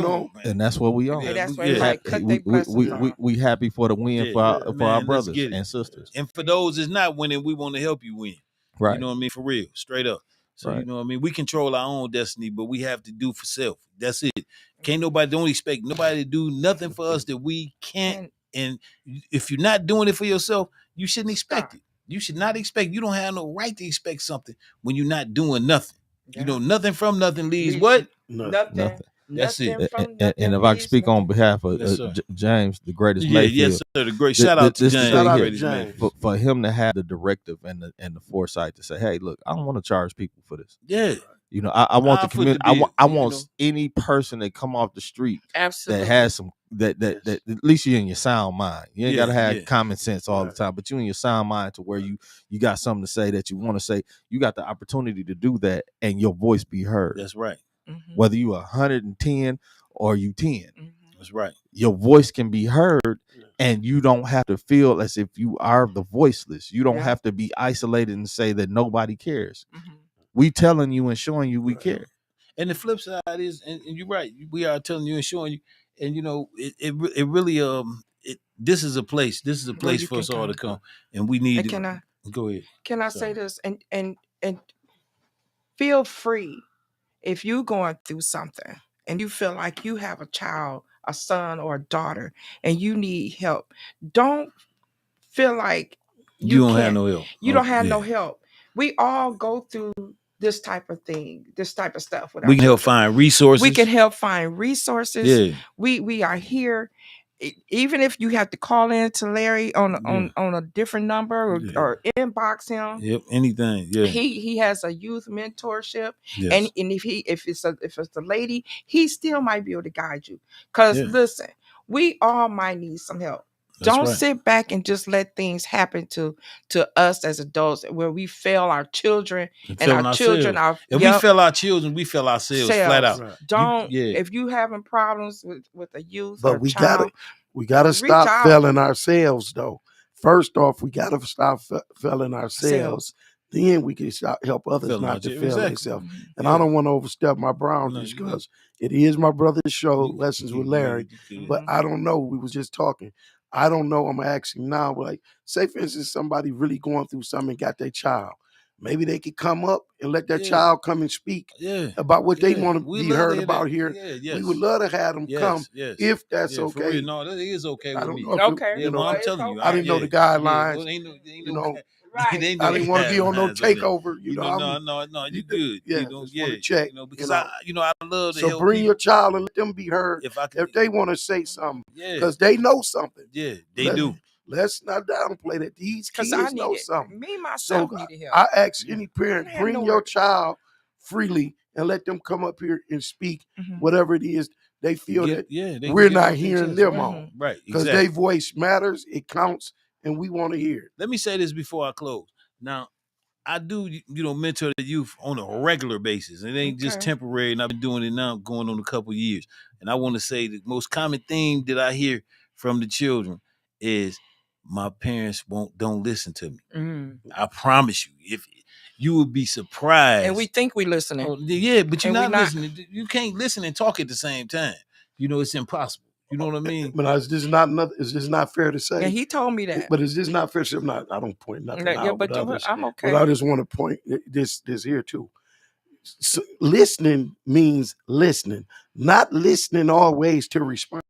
And that's what we are. And that's why like cut their we happy for the win for our brothers and sisters. And for those that's not winning, we want to help you win. Right. You know what I mean? For real. Straight up. So you know what I mean? We control our own destiny, but we have to do for self. That's it. Don't expect nobody to do nothing for us that we can't. And if you're not doing it for yourself, you shouldn't expect it. You should not expect. You don't have no right to expect something when you're not doing nothing. Nothing from nothing leaves what? Nothing. That's it. Nothing from And nothing if I can leaves speak on nothing. behalf of Yes, sir. James, the greatest Yeah, yes, Mayfield, sir. The great shout out to this the James. thing Shout out to here, Greatest James. Mayfield. for him to have the directive and the foresight to say, hey, look, I don't want to charge people for this. Yeah. You know, I want the I'll foot the community. bill, I you want know. any person that come off the street Absolutely. that has some that Yes. at least you're in your sound mind. You ain't Yeah, gotta have yeah. common sense all the Right. time, but you in your sound mind to where you got something to say that you want to say. You got the opportunity to do that, and your voice be heard. That's right. Mhm. Whether you 110 or you 10, Mhm. That's right. your voice can be heard, and you don't have to feel as if you are the voiceless. You don't Yeah. have to be isolated and say that nobody cares. Mhm. We telling you and showing you we Right. care. And the flip side is, and you're right, we are telling you and showing you, and you know, it really this is a place Where you for can us all to come. come, and we need And to go ahead. can I Sorry. say this? And feel free if you're going through something and you feel like you have a child, a son or a daughter, and you need help. Don't feel like You don't have can't- no help. You don't Oh, have no yeah. help. We all go through this type of thing, this type of stuff with our We can help children. find resources. We can help find resources. Yeah. We are here. Even if you have to call in to Larry on a different number Yeah. or inbox him. Yep. Anything. Yeah. He has a youth mentorship. Yes. And if it's a lady, he still might be able to guide you. Because Yeah. listen, we all might need some help. That's Don't right. sit back and just let things happen to us as adults where we fail our children and failing our children ourselves. are If we fail our children, we fail ourselves flat out. Right. Don't yeah. if you having problems with a youth But or we child, gotta reach stop out. failing ourselves though. First off, we gotta stop failing ourselves. Then we can help others Failing not to ourselves. fail Exactly. themselves. Mhm. And I don't want to overstep my boundaries No, you because it is my brother's show, Lessons with Yeah, Larry. you good. But I don't know. We was just talking. I don't know. I'm asking now. Like, say for instance, somebody really going through something and got their child. Maybe they could come up and let their Yeah. child come and speak Yeah. about what they Yeah. want to We be love to heard hear about that. here. Yeah, yes. We would love to have them come Yes. if that's Yeah, for okay. real. No, that is okay I with don't me. know if Okay. Yeah, you know, well, I'm it's telling you. okay. I didn't know the Yeah, guidelines. well, ain't no, you know, Right. ain't I didn't want to be on no guidelines it. takeover. You know, no, you good. Yeah, You know, just yeah. want to check. Because I I love to so help bring people. your child and let them be heard If I can, if they want to say something yeah, because they know something. yeah, they do. Let's not downplay that these Because kids I know needed something. me myself So needed help. I ask Yeah. any parent, I had bring nowhere your to- child freely and let them come up here and speak Mhm. whatever it is they feel that They we're can get not off their hearing chest, them right. on. Right, Because exactly. their voice matters, it counts, and we want to hear it. Let me say this before I close. Now, I do, mentor the youth on a regular basis. It ain't just Okay. temporary, and I've been doing it now, going on a couple years. And I want to say the most common theme that I hear from the children is my parents don't listen to me. Mm. I promise you, if you would be surprised. And we think we listening. Oh, yeah, but you're And we not not. listening. You can't listen and talk at the same time. It's impossible. You know what I mean? But it's just not fair to say. And he told me that. But it's just not fair. So I don't point nothing Yeah, out but with others. I'm okay. But I just want to point this here too. So listening means listening, not listening always to respond.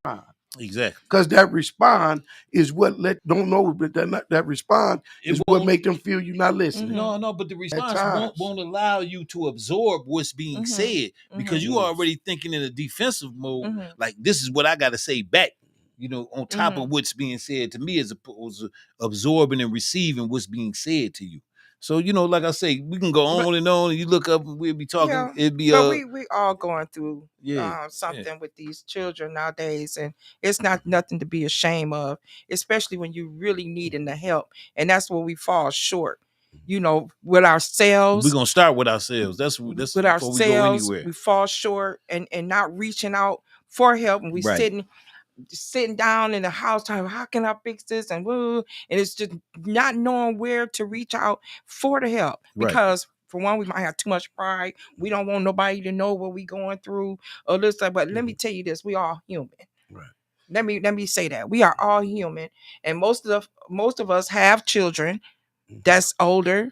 Exactly. Because that respond is what that respond It is what won't- make them feel you're not listening. No, but the response times. won't allow you to absorb what's being Mhm. said because you already thinking in a defensive mode. Mhm. Like this is what I got to say back. On top Mhm. of what's being said to me, as opposed to absorbing and receiving what's being said to you. So like I say, we can go on and on, and you look up, and we'll be talking. Yeah, It'd be but we all going through yeah, something with these children nowadays, and it's not nothing to be ashamed of, especially when you really needing the help, and that's where we fall short. With ourselves, we're gonna start with ourselves. That's with before we go ourselves, anywhere. we fall short and not reaching out for help, and we Right. sitting down in the house time, how can I fix this? And it's just not knowing where to reach out for the help. Right. Because for one, we might have too much pride. We don't want nobody to know what we going through or this. But let me tell you this: we all human. Right. Let me say that we are all human, and most of us have children that's older,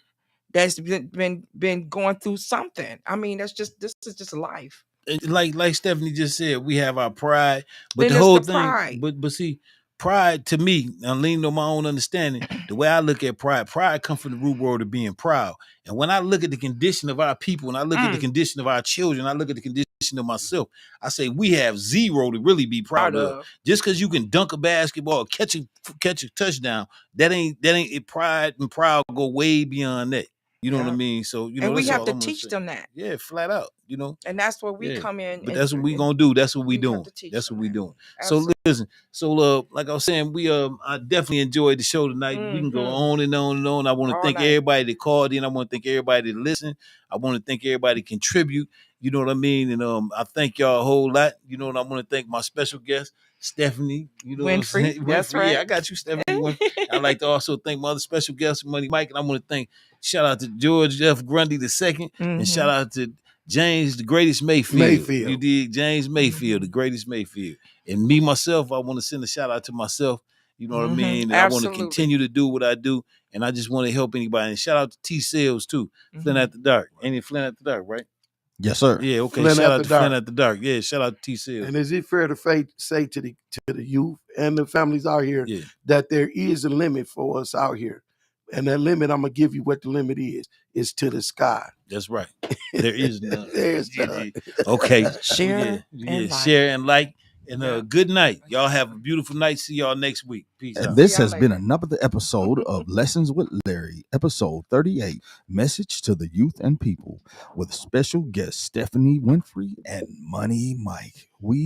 that's been going through something. I mean, this is just life. Like Stephanie just said, we have our pride, but Then the it's whole the thing, pride. but see, pride to me, I'm leaning on my own understanding. The way I look at pride comes from the root word of being proud. And when I look at the condition of our people, and I look at the condition of our children, I look at the condition of myself. I say we have zero to really be proud of. Just because you can dunk a basketball, catch a touchdown, that ain't it. Pride and proud go way beyond that. You know what I mean? So and we have to teach them that. Yeah, flat out. You know, and that's where we come in. But that's what we gonna do. That's what we doing. That's what we doing. So listen. So like I was saying, we I definitely enjoyed the show tonight. We can go on and on and on. I want to thank everybody that called in. I want to thank everybody that listened. I want to thank everybody that contribute. You know what I mean? And I thank y'all a whole lot. You know, and I want to thank my special guest, Stephanie. You know Winfrey. Winfrey. That's right. Yeah, I got you, Stephanie Winfrey. I'd like to also thank my other special guest, Money Mike, and I want to thank shout out to George F. Grundy II, and shout out to James, the greatest Mayfield. You did James Mayfield, the greatest Mayfield. And me, myself, I want to send a shout out to myself. You know what I mean? And I want to continue to do what I do. And I just want to help anybody. And shout out to T Sales too. Flint at the Dark. Ain't it Flint at the Dark, right? Yes, sir. Yeah, okay. Shout out to Flint at the Dark. Yeah, shout out to T Sales. And is it fair to say to the youth and the families out here that there is a limit for us out here? And that limit, I'm gonna give you what the limit is to the sky. That's right. There is none. There's none. Okay. Share and like. And good night. Y'all have a beautiful night. See y'all next week. Peace out. This has been another episode of Lessons with Larry, episode 38, Message to the Youth and People, with special guest Stephanie Winfrey and Money Mike. We